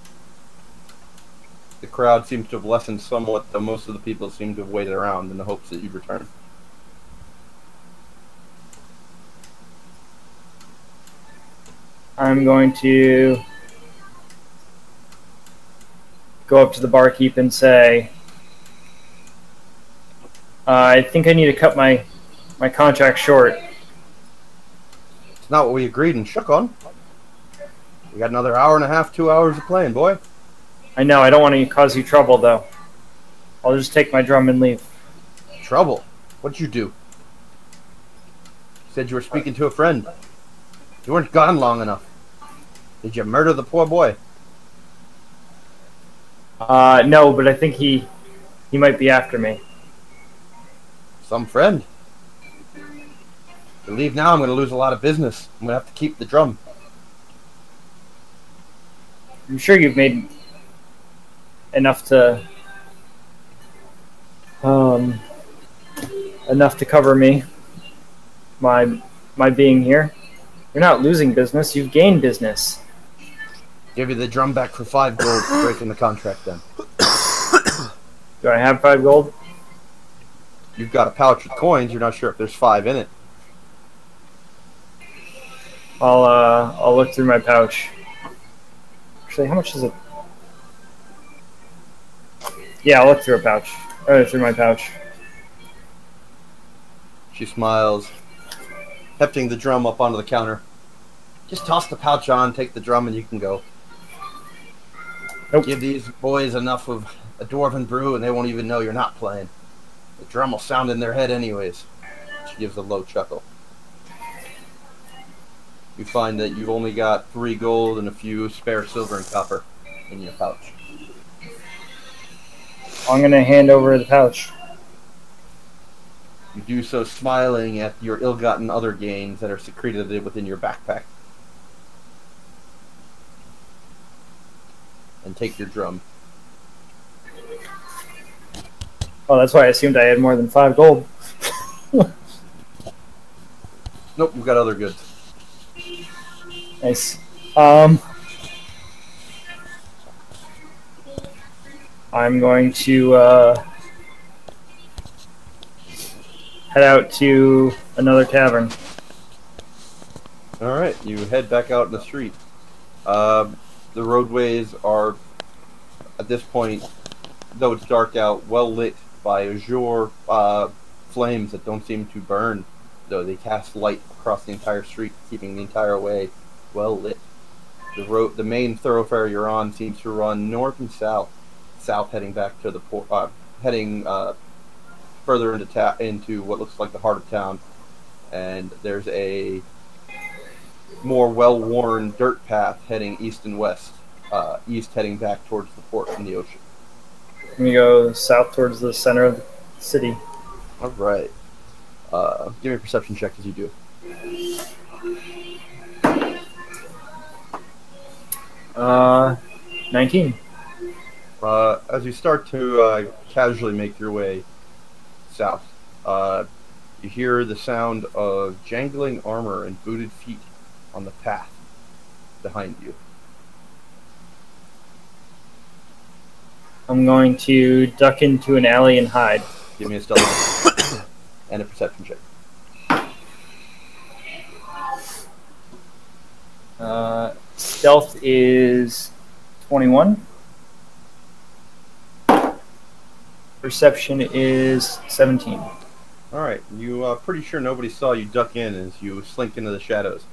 The crowd seems to have lessened somewhat, though most of the people seem to have waited around in the hopes that you'd return. I'm going to go up to the barkeep and say, I think I need to cut my contract short. It's not what we agreed and shook on. We got another hour and a half, 2 hours of playing, boy. I know, I don't want to cause you trouble, though. I'll just take my drum and leave. Trouble? What'd you do? You said you were speaking to a friend. You weren't gone long enough. Did you murder the poor boy? No, but I think he might be after me. Some friend? If I leave now, I'm going to lose a lot of business. I'm going to have to keep the drum. I'm sure you've made enough to cover me. My being here. You're not losing business. You've gained business. Give you the drum back for 5 gold for breaking the contract, then. Do I have 5 gold? You've got a pouch with coins. You're not sure if there's 5 in it. I'll look through my pouch. Actually, how much is it? Yeah, I'll look through a pouch. Through my pouch. She smiles, hefting the drum up onto the counter. Just toss the pouch on, take the drum, and you can go. Nope. Give these boys enough of a dwarven brew, and they won't even know you're not playing. The drum will sound in their head anyways. She gives a low chuckle. You find that you've only got 3 gold and a few spare silver and copper in your pouch. I'm gonna hand over the pouch. You do so smiling at your ill-gotten other gains that are secreted within your backpack. And take your drum. Oh, that's why I assumed I had more than 5 gold. Nope, we've got other goods. Nice. I'm going to head out to another tavern. All right, you head back out in the street. The roadways are, at this point, though it's dark out, well lit by azure flames that don't seem to burn, though they cast light across the entire street, keeping the entire way well lit. The main thoroughfare you're on seems to run north and south. South heading back to the heading further into what looks like the heart of town, and there's a more well-worn dirt path heading east and west. East heading back towards the port and the ocean. I'm going to go south towards the center of the city. All right. Give me a perception check as you do. 19. As you start to casually make your way south, you hear the sound of jangling armor and booted feet on the path behind you. I'm going to duck into an alley and hide. Give me a stealth and a perception check. Stealth is 21. Perception is 17. All right, you pretty sure nobody saw you duck in as you slink into the shadows.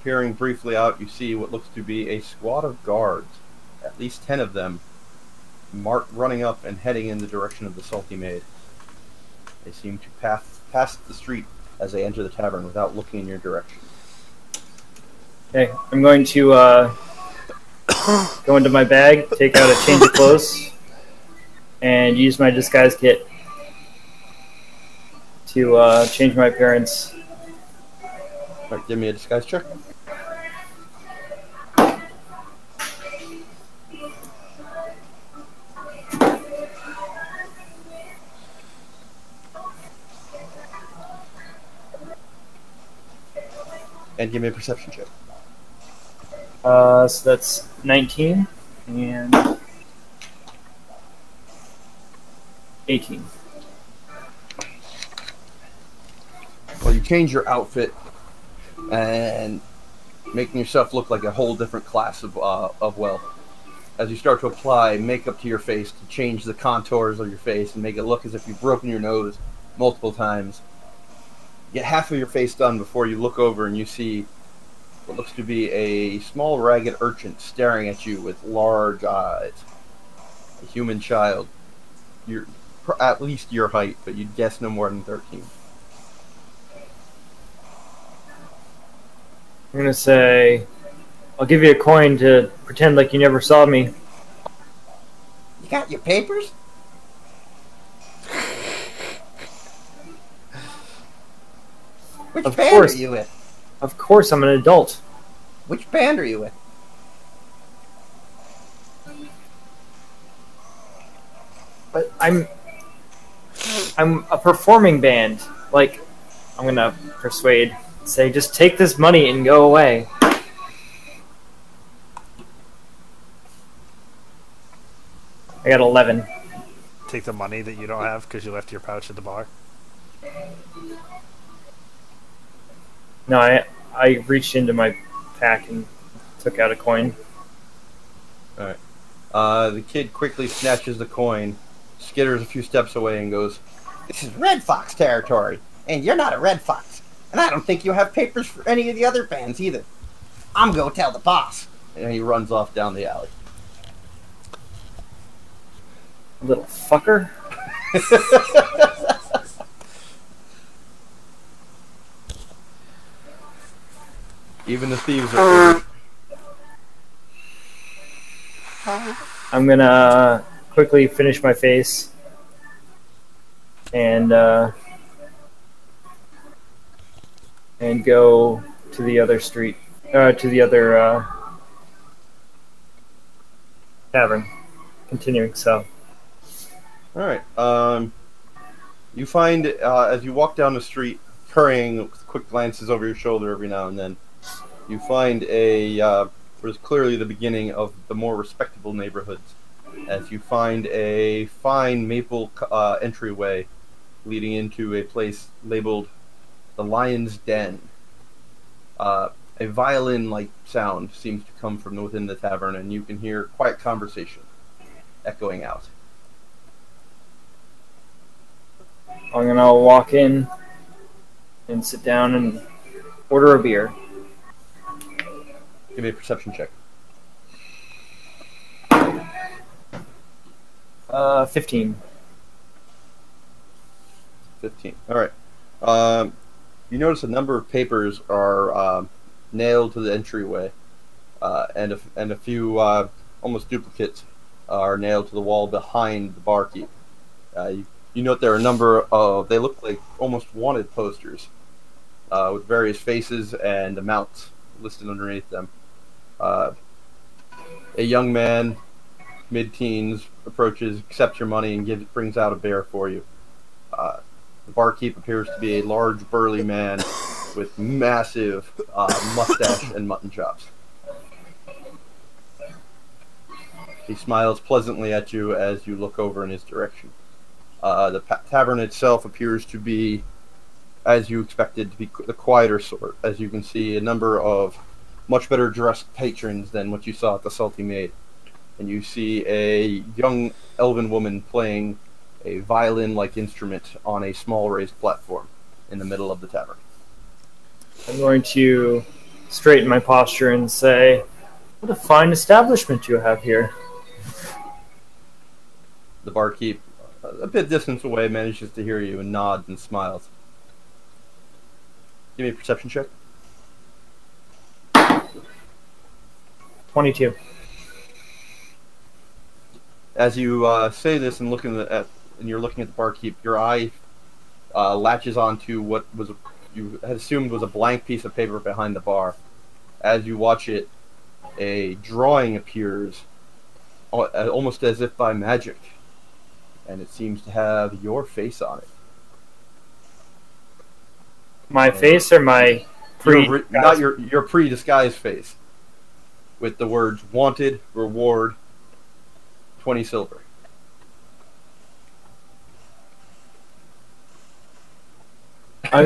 Peering briefly out, you see what looks to be a squad of guards, at least 10 of them, running up and heading in the direction of the Salty Maid. They seem to pass the street as they enter the tavern without looking in your direction. Okay, I'm going to go into my bag, take out a change of clothes, and use my disguise kit to change my appearance. All right, give me a disguise check. And give me a perception check. So that's 19 and 18. Well, you change your outfit and making yourself look like a whole different class of wealth. As you start to apply makeup to your face to change the contours of your face and make it look as if you've broken your nose multiple times. Get half of your face done before you look over and you see what looks to be a small ragged urchin staring at you with large eyes. A human child. You're at least your height, but you'd guess no more than 13. I'm going to say, I'll give you a coin to pretend like you never saw me. You got your papers? Which Of band course. are you with? Of course, I'm an adult. Which band are you with? But I'm a performing band. Like, I'm going to persuade, say, just take this money and go away. I got 11. Take the money that you don't have because you left your pouch at the bar. No, I reached into my pack and took out a coin. Alright. The kid quickly snatches the coin, skitters a few steps away, and goes, "This is Red Fox territory, and you're not a Red Fox. And I don't think you have papers for any of the other bands either. I'm going to tell the boss." And he runs off down the alley. Little fucker. Even the thieves are I'm gonna quickly finish my face and go to the other street, to the other tavern. Continuing south. Alright. You find, as you walk down the street, hurrying with quick glances over your shoulder every now and then, you find what is clearly the beginning of the more respectable neighborhoods, as you find a fine maple entryway leading into a place labeled the Lion's Den. A violin-like sound seems to come from within the tavern, and you can hear quiet conversation echoing out. I'm gonna walk in and sit down and order a beer. Give me a perception check. 15. 15. All right. You notice a number of papers are nailed to the entryway, and a few almost duplicates are nailed to the wall behind the barkeep. You note there are a number of, they look like almost wanted posters with various faces and amounts listed underneath them. A young man, mid-teens, approaches, accepts your money, and brings out a bear for you. The barkeep appears to be a large, burly man with massive mustache and mutton chops. He smiles pleasantly at you as you look over in his direction. The tavern itself appears to be, as you expected, to be the quieter sort. As you can see, a number of much better dressed patrons than what you saw at the Salty Maid. And you see a young elven woman playing a violin-like instrument on a small raised platform in the middle of the tavern. I'm going to straighten my posture and say, "What a fine establishment you have here." The barkeep, a bit distance away, manages to hear you and nods and smiles. Give me a perception check. 22. As you say this and you're looking at the barkeep, your eye latches onto what you had assumed was a blank piece of paper behind the bar. As you watch it, a drawing appears, almost as if by magic, and it seems to have your face on it. My face or my Not your pre-disguised face, with the words "Wanted, Reward, 20 silver." I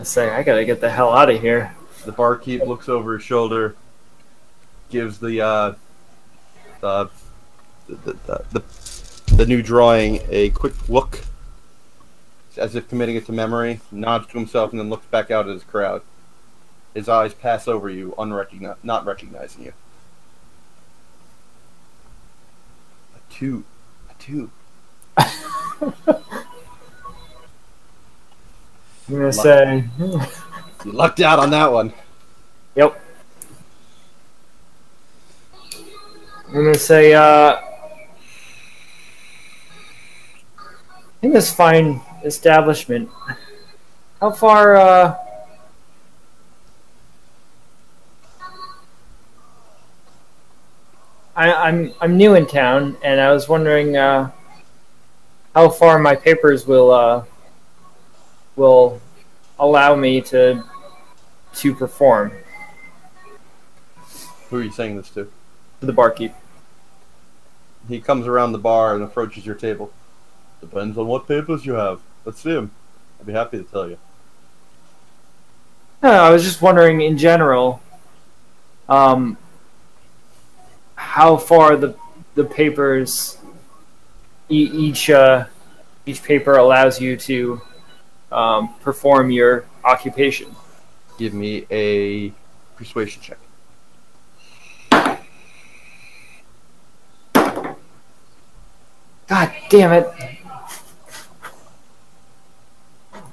say, I gotta get the hell out of here. The barkeep looks over his shoulder, gives the new drawing a quick look, as if committing it to memory, nods to himself, and then looks back out at his crowd. His eyes pass over you, not recognizing you. A two. I'm gonna say, You lucked out on that one. yep. I'm gonna say, in this fine establishment, how far, I'm new in town, and I was wondering, how far my papers will allow me to perform. Who are you saying this to? To the barkeep. He comes around the bar and approaches your table. Depends on what papers you have. Let's see him. I'd be happy to tell you. No, I was just wondering, in general, how far the papers, each paper allows you to perform your occupation. Give me a persuasion check. God damn it!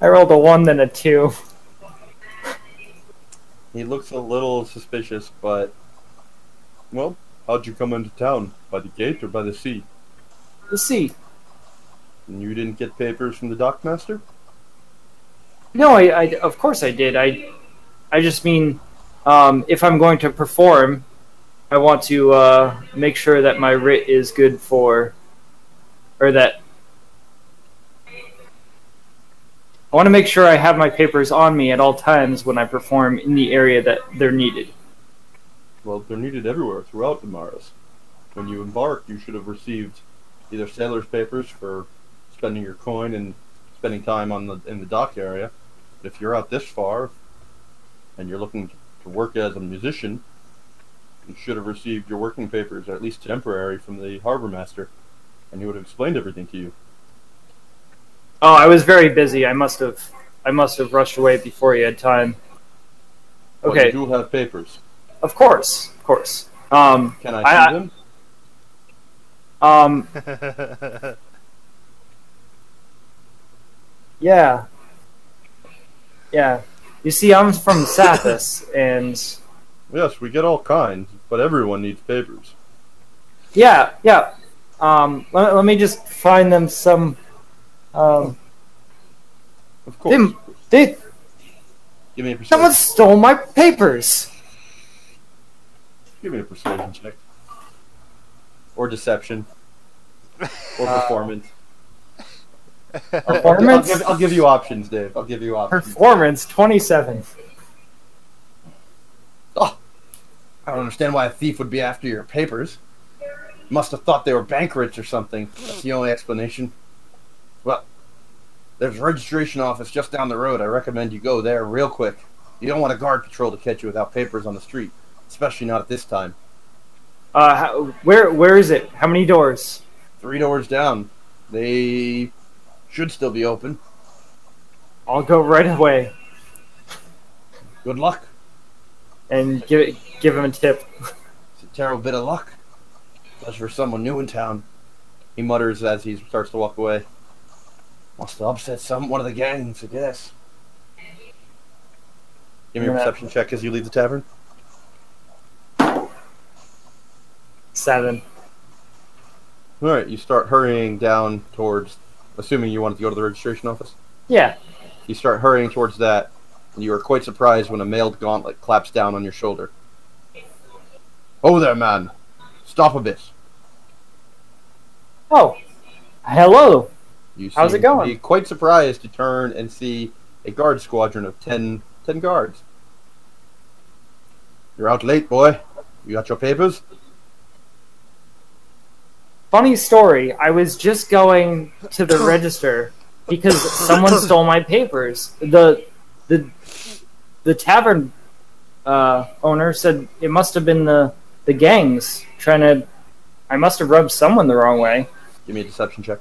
I rolled a 1, then a 2. He looks a little suspicious, but... Well, how'd you come into town? By the gate or by the sea? The sea. And you didn't get papers from the dockmaster? No, I of course I did. I just mean, if I'm going to perform, I want to make sure that my writ is good for, or that I want to make sure I have my papers on me at all times when I perform in the area that they're needed. Well, they're needed everywhere throughout Damaris. When you embarked, you should have received either sailor's papers for spending your coin and spending time in the dock area. But if you're out this far and you're looking to work as a musician, you should have received your working papers, at least temporary, from the harbor master, and he would have explained everything to you. Oh, I was very busy. I must have rushed away before you had time. But Okay, you do have papers. of course, of course. Can I see them? Yeah, yeah. You see, I'm from Sathis, and Yes, we get all kinds, but everyone needs papers. yeah, yeah. Let me just find them some. Of course. They Give me a persuasion. someone stole my papers. Give me a persuasion check. Or deception. Or performance. Performance? I'll give you options, Dave. I'll give you options. Performance 27. Oh, I don't understand why a thief would be after your papers. Must have thought they were bankrupts or something. That's the only explanation. Well, there's a registration office just down the road. I recommend you go there real quick. You don't want a guard patrol to catch you without papers on the street, especially not at this time. Where is it? How many doors? 3 doors down. They should still be open. I'll go right away Good luck. and give him a tip. It's a terrible bit of luck. Especially for someone new in town. He mutters as he starts to walk away. Must have upset one of the gangs, I guess. Give me a perception check as you leave the tavern. 7. Alright, you start hurrying down towards, assuming you wanted to go to the registration office. Yeah. You start hurrying towards that, and you are quite surprised when a mailed gauntlet claps down on your shoulder. Oh there, man. Stop a bit. Oh, hello. You How's it seem going? to be quite surprised to turn and see a guard squadron of 10 guards. You're out late, boy. You got your papers? Funny story. I was just going to the register because someone stole my papers. The tavern owner said it must have been the gangs trying to. I must have rubbed someone the wrong way. Give me a deception check.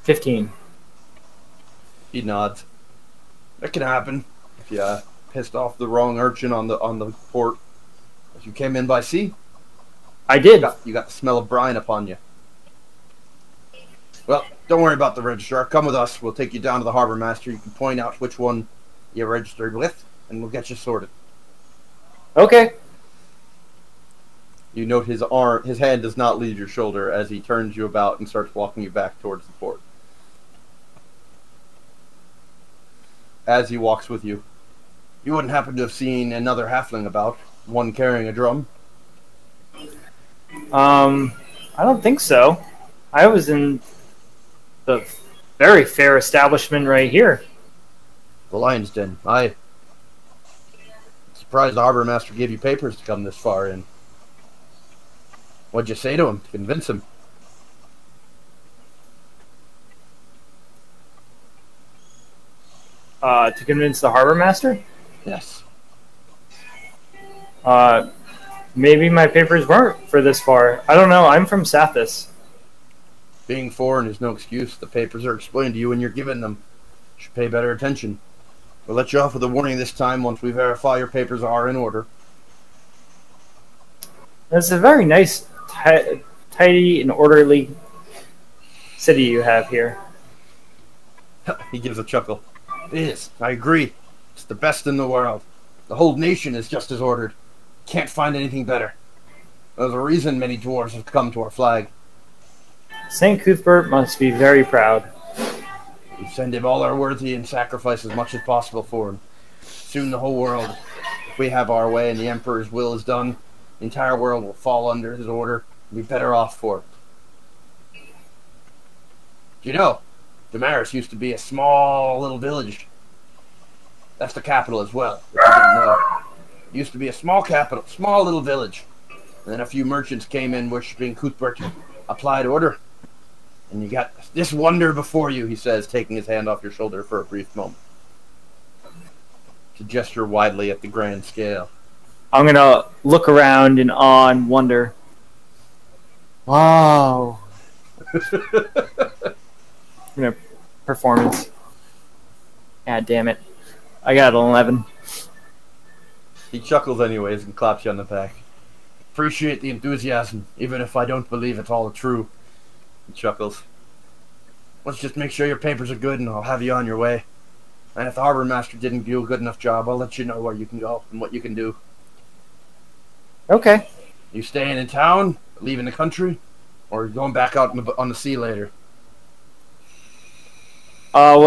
15. He nods. That can happen if you pissed off the wrong urchin on the port. If you came in by sea, I did. you got the smell of brine upon you. Well, don't worry about the registrar. Come with us. We'll take you down to the harbor master. You can point out which one you registered with, and we'll get you sorted. Okay. You note his hand does not leave your shoulder as he turns you about and starts walking you back towards the port. As he walks with you, you wouldn't happen to have seen another halfling about, one carrying a drum? I don't think so. I was in the very fair establishment right here. The Lion's Den. I'm surprised the harbor master gave you papers to come this far in. What'd you say to him to convince him? To convince the harbor master? Yes. Maybe my papers weren't for this far. I don't know. I'm from Sathis. Being foreign is no excuse. The papers are explained to you when you're given them. You should pay better attention. We'll let you off with a warning this time once we verify your papers are in order. It's a very nice, tidy, and orderly city you have here. He gives a chuckle. It is. I agree. It's the best in the world. The whole nation is just as ordered. Can't find anything better. There's a reason many dwarves have come to our flag. St. Cuthbert must be very proud. We send him all our worthy and sacrifice as much as possible for him. Soon the whole world, if we have our way and the Emperor's will is done, the entire world will fall under his order and be better off for it. Do you know, Damaris used to be a small little village. That's the capital as well, if you didn't know. It used to be a small capital, small little village. And then a few merchants came in worshipping Cuthbert, applied order, and you got this wonder before you, he says, taking his hand off your shoulder for a brief moment. To gesture widely at the grand scale. I'm gonna look around in awe and wonder. Wow. I'm gonna performance. God damn it. I got an 11. He chuckles anyways and claps you on the back. Appreciate the enthusiasm, even if I don't believe it's all true. He chuckles. Let's just make sure your papers are good and I'll have you on your way. And if the harbor master didn't do a good enough job, I'll let you know where you can go and what you can do. Okay. You staying in town, leaving the country, or going back out on the sea later? Well,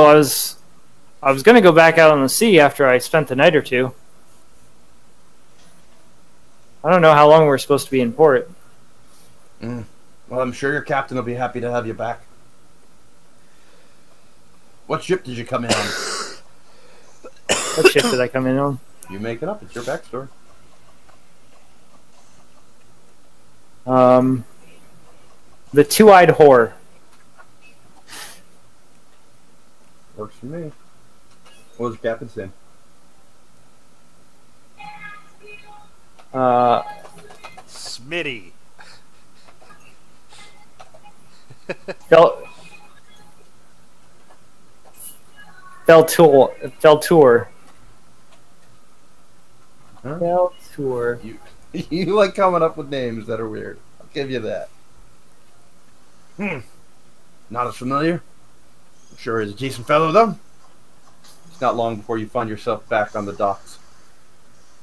I was gonna go back out on the sea after I spent the night or two. I don't know how long we're supposed to be in port. Well, I'm sure your captain will be happy to have you back. What ship did you come in on? What ship did I come in on? You make it up. It's your backstory. The Two-Eyed Whore. Works for me. What was your captain's name? Smitty. Feltour. Huh? Feltour. You like coming up with names that are weird. I'll give you that. Not as familiar? I'm sure he's a decent fellow, though. It's not long before you find yourself back on the docks.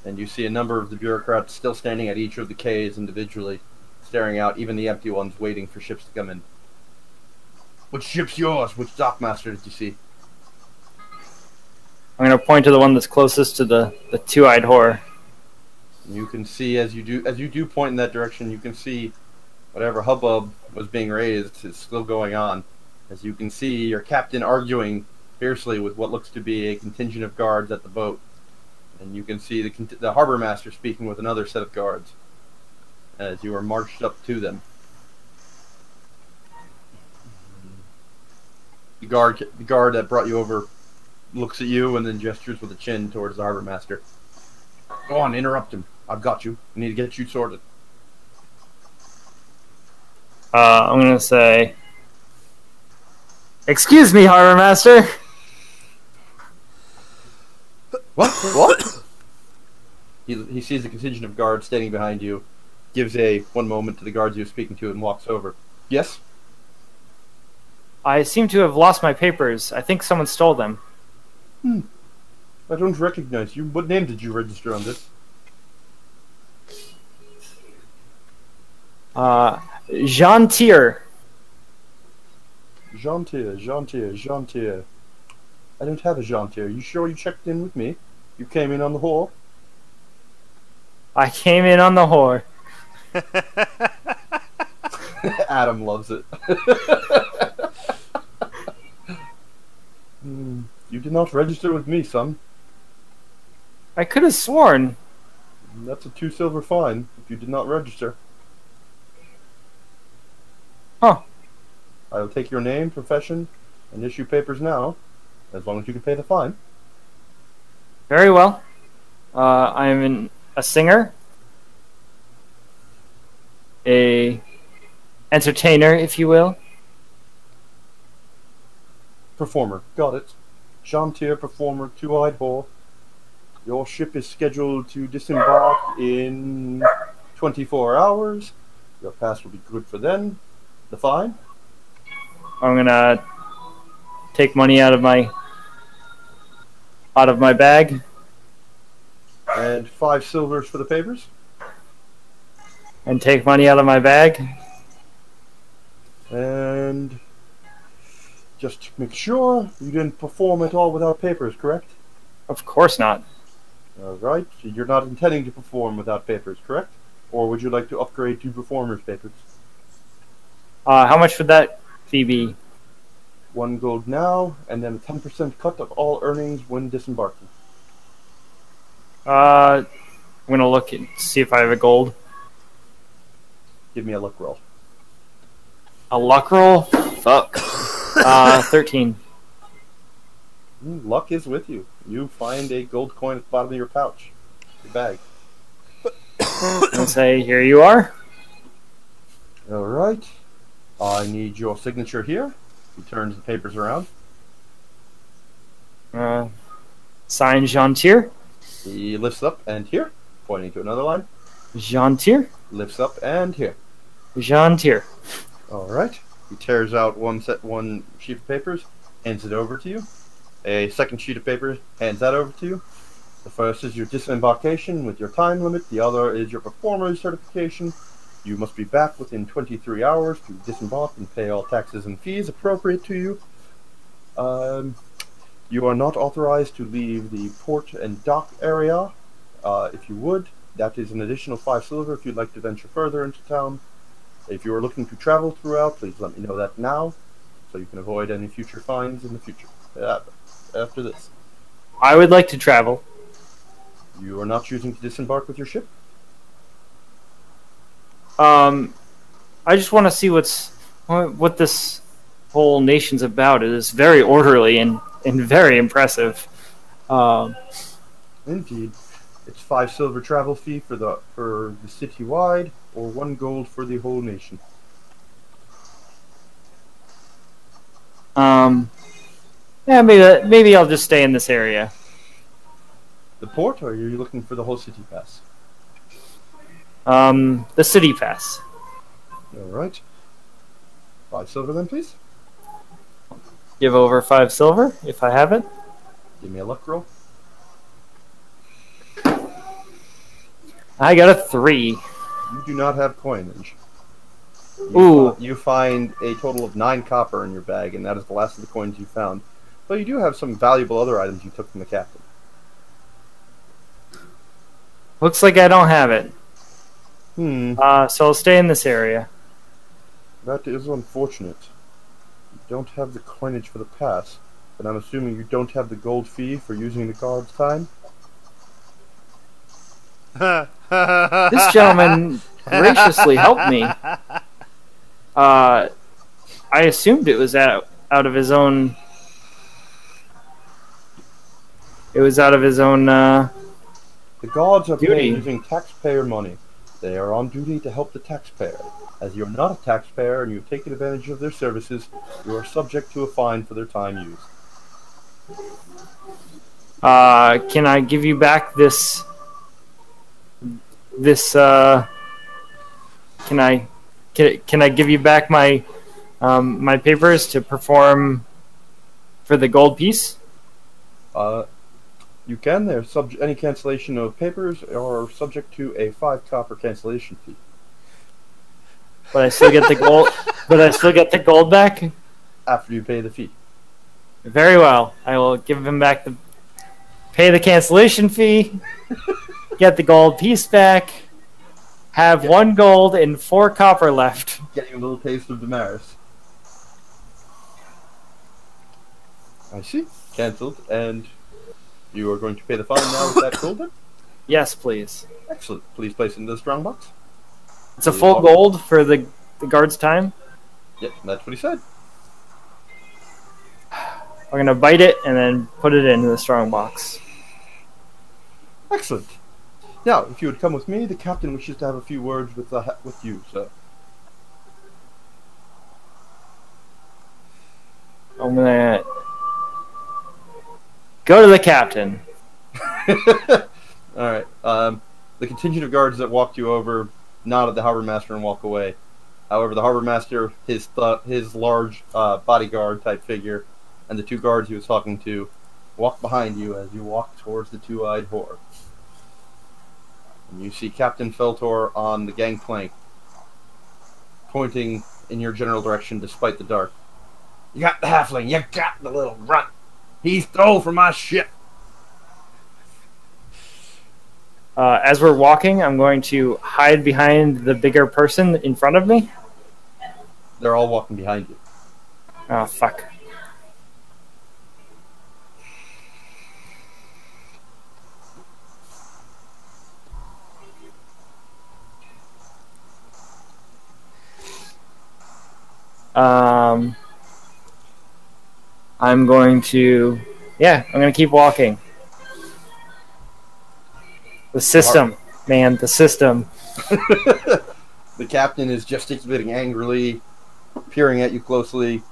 And you see a number of the bureaucrats still standing at each of the quays individually, staring out, even the empty ones waiting for ships to come in. Which ship's yours? Which dockmaster did you see? I'm gonna point to the one that's closest to the Two-Eyed Whore. You can see as you do point in that direction, you can see whatever hubbub was being raised is still going on. As you can see your captain arguing fiercely with what looks to be a contingent of guards at the boat. And you can see the harbor master speaking with another set of guards as you are marched up to them. The guard that brought you over looks at you and then gestures with a chin towards the harbor master. Go on, interrupt him. I've got you. I need to get you sorted. I'm gonna say, "Excuse me, Harbor Master." What? He sees a contingent of guards standing behind you, gives one moment to the guards you're speaking to, and walks over. Yes? I seem to have lost my papers. I think someone stole them. I don't recognize you. What name did you register on this? Jean Tier. Jean-Tier. I don't have a Jean-Tier. You sure you checked in with me? You came in on the whore? I came in on the whore. Adam loves it. You did not register with me, son. I could have sworn. That's a 2 silver fine if you did not register. Huh. I'll take your name, profession, and issue papers now, as long as you can pay the fine. Very well. I'm a singer, a entertainer, if you will. Performer, got it. Jean-Tier, performer, Two-Eyed Whore. Your ship is scheduled to disembark in 24 hours. Your pass will be good for then. The fine? I'm gonna take money out of my bag And 5 silvers for the papers. and take money out of my bag. And just to make sure, you didn't perform at all without papers, correct? Of course not. Alright, so you're not intending to perform without papers, correct? Or would you like to upgrade to performer's papers? How much would that fee be? 1 gold now, and then a 10% cut of all earnings when disembarking. I'm gonna look and see if I have a gold. Give me a luck roll. A luck roll? Fuck. 13. Luck is with you. You find a gold coin at the bottom of your pouch, your bag. I'll say, here you are. All right. I need your signature here. He turns the papers around. Signed Jean Tier. He lifts up and here, pointing to another line. Jean Tier. Lifts up and here. Jean Tier. All right. He tears out one sheet of papers, hands it over to you. A second sheet of paper, hands that over to you. The first is your disembarkation with your time limit. The other is your performer's certification. You must be back within 23 hours to disembark and pay all taxes and fees appropriate to you. You are not authorized to leave the port and dock area. If you would, that is an additional 5 silver if you'd like to venture further into town. If you are looking to travel throughout, please let me know that now, so you can avoid any future fines in the future. After this. I would like to travel. You are not choosing to disembark with your ship? I just want to see what this whole nation's about. It is very orderly and very impressive. Indeed. It's 5 silver travel fee for the city-wide, or 1 gold for the whole nation. Yeah, maybe I'll just stay in this area. The port, or are you looking for the whole city pass? The city pass. Alright. 5 silver then, please. Give over 5 silver if I have it. Give me a luck roll. I got a 3. You do not have coinage. Ooh. You find a total of 9 copper in your bag, and that is the last of the coins you found. But you do have some valuable other items you took from the captain. Looks like I don't have it. So I'll stay in this area. That is unfortunate. You don't have the coinage for the pass, but I'm assuming you don't have the gold fee for using the guard's time? This gentleman graciously helped me. I assumed it was out of his own. It was out of his own. The guards are duty. paid using taxpayer money. They are on duty to help the taxpayer. As you're not a taxpayer and you've taken advantage of their services, you are subject to a fine for their time used. Can I give you back this? Can I give you back my my papers to perform for the gold piece? You can. They're any cancellation of papers are subject to a 5 copper cancellation fee. But I still get the gold. But I still get the gold back. After you pay the fee. Very well. I will give him back pay the cancellation fee, get the gold piece back, have 1 gold and 4 copper left. Getting a little taste of Damaris. I see. Cancelled, and you are going to pay the fine now with that gold then? Yes, please. Excellent. Please place it into the strong box. It's a full gold for the guard's time. Yep, that's what he said. We're gonna bite it and then put it into the strong box. Excellent. Now, if you would come with me, the captain wishes to have a few words with you, sir. I'm gonna go to the captain. Alright. The contingent of guards that walked you over nod at the harbor master and walk away. However, the harbor master, his large bodyguard type figure, and the 2 guards he was talking to walk behind you as you walk towards the 2-eyed whore. And you see Captain Feltor on the gangplank, pointing in your general direction despite the dark. You got the halfling, you got the little runt. He stole from my ship. As we're walking, I'm going to hide behind the bigger person in front of me. They're all walking behind you. Oh, fuck. I'm going to, I'm going to keep walking. The system, man, the system. The captain is gesticulating angrily, peering at you closely,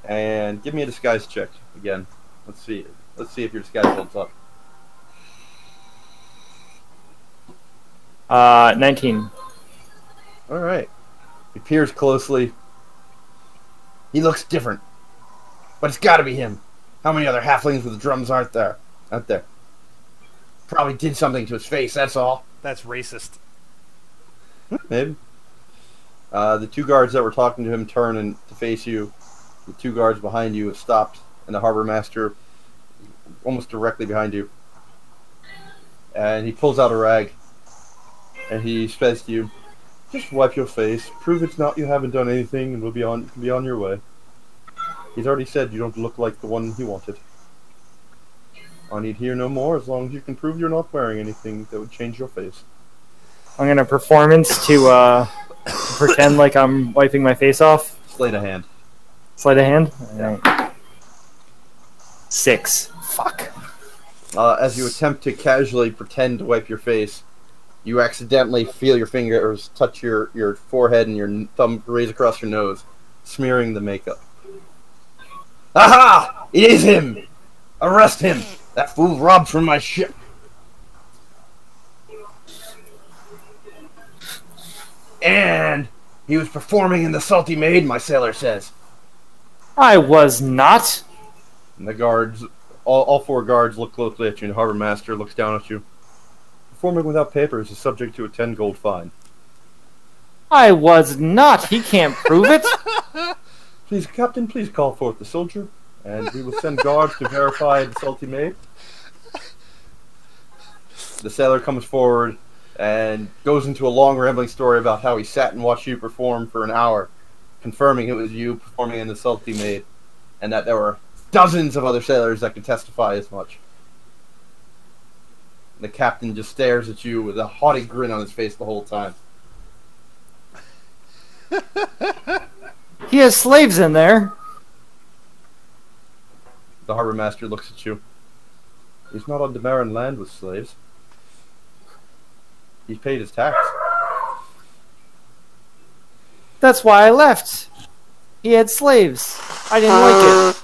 and give me a disguise check again. Let's see. Let's see if your disguise holds up. 19. All right. He peers closely. He looks different, but it's got to be him. How many other halflings with drums aren't there? Out there. Probably did something to his face. That's all. That's racist. Maybe. The two guards that were talking to him turn and to face you. The two guards behind you have stopped, and the harbor master almost directly behind you. And he pulls out a rag, and he says to you, "Just wipe your face. Prove it's not you haven't done anything, and we'll be on your way." He's already said you don't look like the one he wanted. I need hear no more as long as you can prove you're not wearing anything that would change your face. I'm going to performance to pretend like I'm wiping my face off. Sleight of hand. Sleight of hand? Yeah. Alright. 6. Fuck. As you attempt to casually pretend to wipe your face, you accidentally feel your fingers touch your forehead and your thumb raise across your nose, smearing the makeup. Aha! It is him! Arrest him! That fool robbed from my ship! And he was performing in the Salty Maid, my sailor says. I was not. And the guards, all four guards look closely at you, and the harbor master looks down at you. Performing without papers is subject to a 10 gold fine. I was not. He can't prove it. Please, Captain, please call forth the soldier, and we will send guards to verify the Salty Maid. The sailor comes forward and goes into a long rambling story about how he sat and watched you perform for an hour, confirming it was you performing in the Salty Maid, and that there were dozens of other sailors that could testify as much. The captain just stares at you with a haughty grin on his face the whole time. He has slaves in there. The harbor master looks at you. He's not on Demarin land with slaves. He paid his tax. That's why I left. He had slaves. I didn't like it.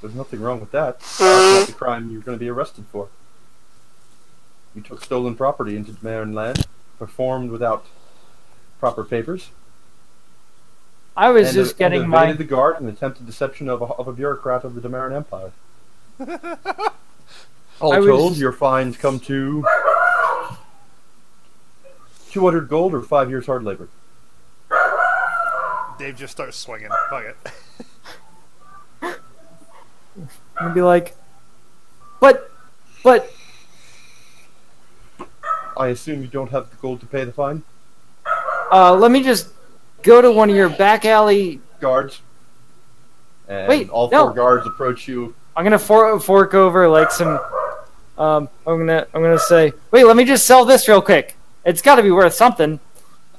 There's nothing wrong with that. That's not the crime you're going to be arrested for. You took stolen property into Demarin land, performed without proper papers. I was just getting evaded my... the guard and attempted deception of a bureaucrat of the Demarin Empire. All told, your fines come to 200 gold or 5 years hard labor. Dave just starts swinging. Fuck it. I'd be like, but... I assume you don't have the gold to pay the fine? let me just go to one of your back alley... Guards. And Wait, all no. 4 guards approach you. I'm gonna fork over like some... I'm gonna say, wait, let me just sell this real quick. It's gotta be worth something.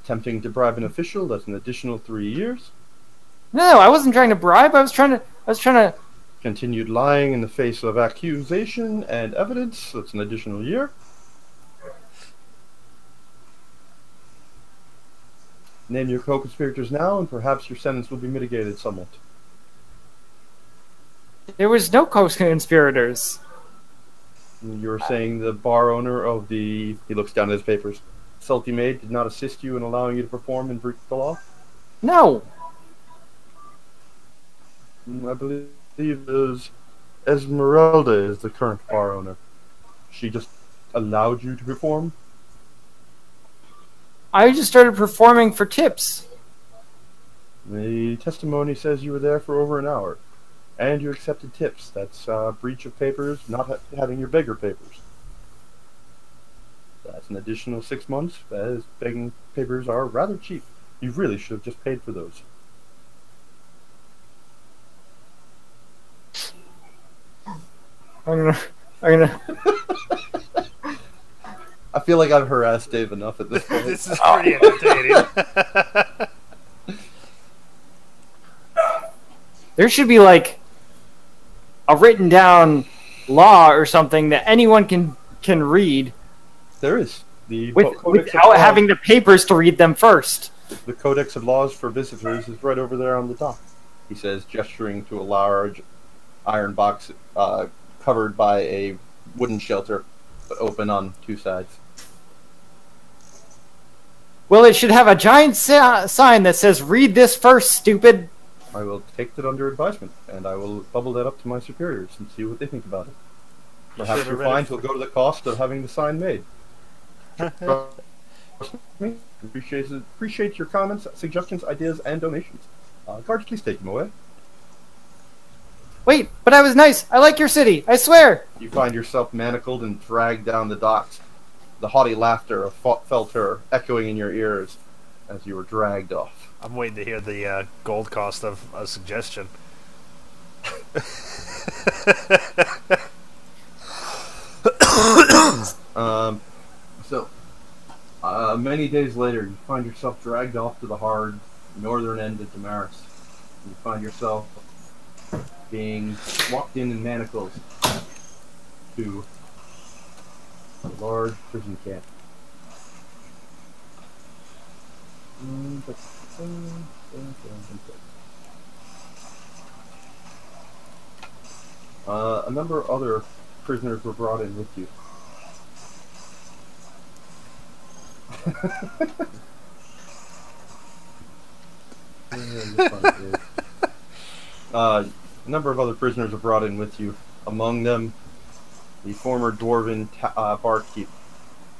Attempting to bribe an official, that's an additional 3 years. No, I wasn't trying to bribe. I was trying to... Continued lying in the face of accusation and evidence, that's an additional year. Name your co-conspirators now, and perhaps your sentence will be mitigated somewhat. There was no co-conspirators. You're saying the bar owner of the... He looks down at his papers. Salty Maid did not assist you in allowing you to perform and breach the law? No. I believe is Esmeralda is the current bar owner. She just allowed you to perform? I just started performing for tips. The testimony says you were there for over an hour. And you accepted tips. That's breach of papers, not having your beggar papers. That's an additional 6 months, as begging papers are rather cheap. You really should have just paid for those. I'm gonna... I feel like I've harassed Dave enough at this point. This is pretty entertaining. There should be like a written down law or something that anyone can read There is the Codex of without Laws. having the papers to read them first. The Codex of Laws for visitors is right over there on the dock. He says, gesturing to a large iron box covered by a wooden shelter, but open on two sides. Well, it should have a giant sign that says, "Read this first, stupid." I will take that under advisement, and I will bubble that up to my superiors and see what they think about it. Perhaps Should've your read it. fines will go to the cost of having the sign made. Appreciate your comments, suggestions, ideas, and donations. Guards, please take them away. Wait, but I was nice. I like your city. I swear. You find yourself manacled and dragged down the docks. The haughty laughter of Felter echoing in your ears as you were dragged off. I'm waiting to hear the gold cost of a suggestion. Many days later, you find yourself dragged off to the hard northern end of Damaris. You find yourself being walked in manacles to a large prison camp. A number of other prisoners were brought in with you. A number of other prisoners were brought in with you. Among them, the former dwarven barkeep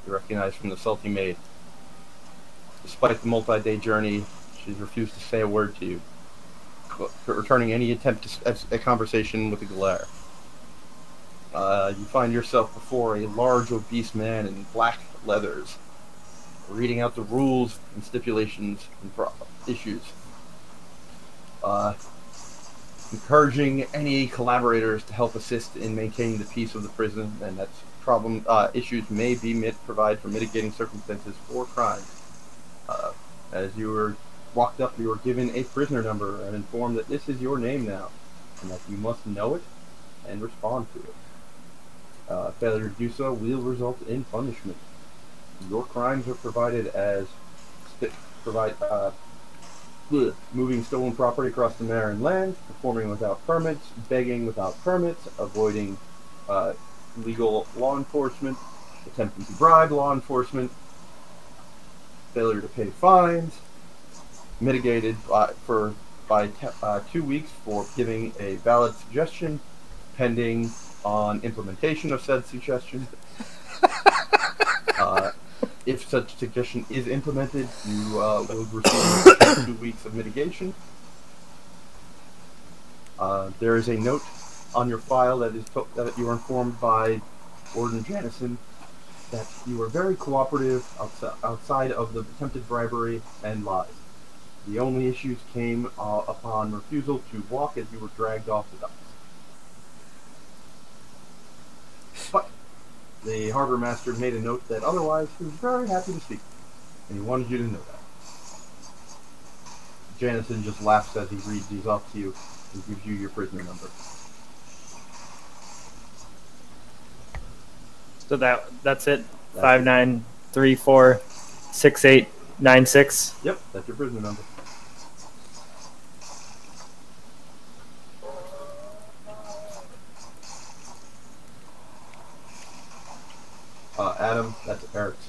you recognize from the Salty Maid. Despite the multi-day journey, she's refused to say a word to you, returning any attempt at a conversation with a glare. You find yourself before a large, obese man in black leathers, reading out the rules and stipulations and issues. Encouraging any collaborators to help assist in maintaining the peace of the prison, and that issues may be provide for mitigating circumstances for crime. As you were walked up, you were given a prisoner number and informed that this is your name now, and that you must know it and respond to it. Failure to do so will result in punishment. Your crimes are provided as moving stolen property across the Marin land, performing without permits, begging without permits, avoiding legal law enforcement, attempting to bribe law enforcement, failure to pay fines, mitigated by 2 weeks for giving a valid suggestion, pending on implementation of said suggestion. If such suggestion is implemented, you will receive 2 weeks of mitigation. There is a note on your file that that you are informed by Warden Janison that you were very cooperative outside of the attempted bribery and lies. The only issues came upon refusal to walk as you were dragged off the docks. But the harbor master made a note that otherwise he was very happy to speak, and he wanted you to know that. Janison just laughs as he reads these off to you and gives you your prisoner number. So that's it. 59346896. Yep, that's your prisoner number. Adam, that's Eric's.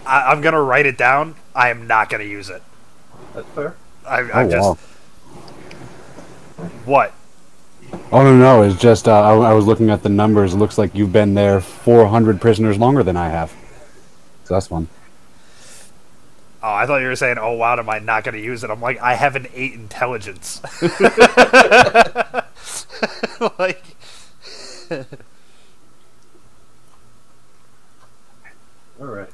I'm gonna write it down. I am not gonna use it. That's fair. I'm just. Wow. What? Oh no, it's just I was looking at the numbers. It looks like you've been there 400 prisoners longer than I have. So that's fun. Oh, I thought you were saying, "Oh wow, am I not gonna use it?" I'm like, I have an 8 intelligence. Like. All right.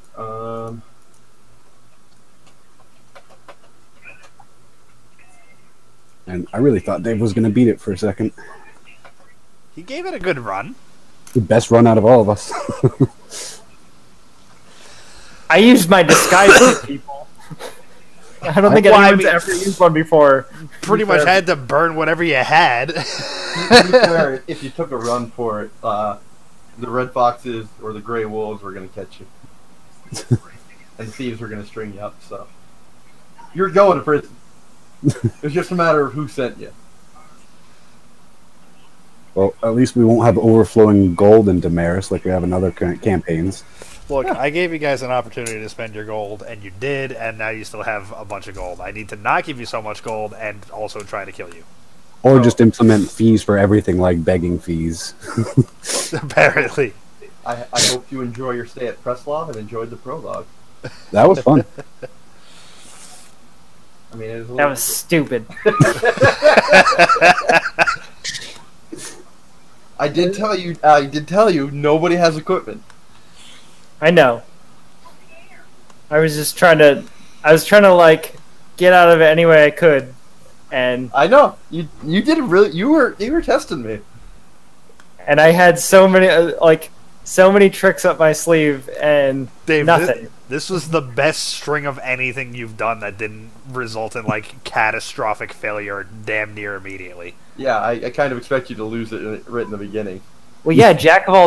And I really thought Dave was going to beat it for a second. He gave it a good run. The best run out of all of us. I used my disguise on people. I don't think Well, I anyone's mean- ever used one before. Pretty much had to burn whatever you had. To be fair, if you took a run for it, the red foxes or the gray wolves were going to catch you, and the thieves were going to string you up. So you're going to prison. It's just a matter of who sent you. Well, at least we won't have overflowing gold in Damaris like we have in other campaigns. Look, I gave you guys an opportunity to spend your gold, and you did, and now you still have a bunch of gold. I need to not give you so much gold and also try to kill you. Or just implement fees for everything, like begging fees. Apparently. I hope you enjoy your stay at Preslov and enjoyed the prologue. That was fun. I mean, it was a That little was stupid. I did tell you, nobody has equipment. I know. I was just trying to. I was trying to like get out of it any way I could, and I know you did really. You were testing me. I had so many tricks up my sleeve and Dave, nothing. This was the best string of anything you've done that didn't result in, like, catastrophic failure damn near immediately. Yeah, I kind of expect you to lose it right in the beginning. Well, yeah, Jack of all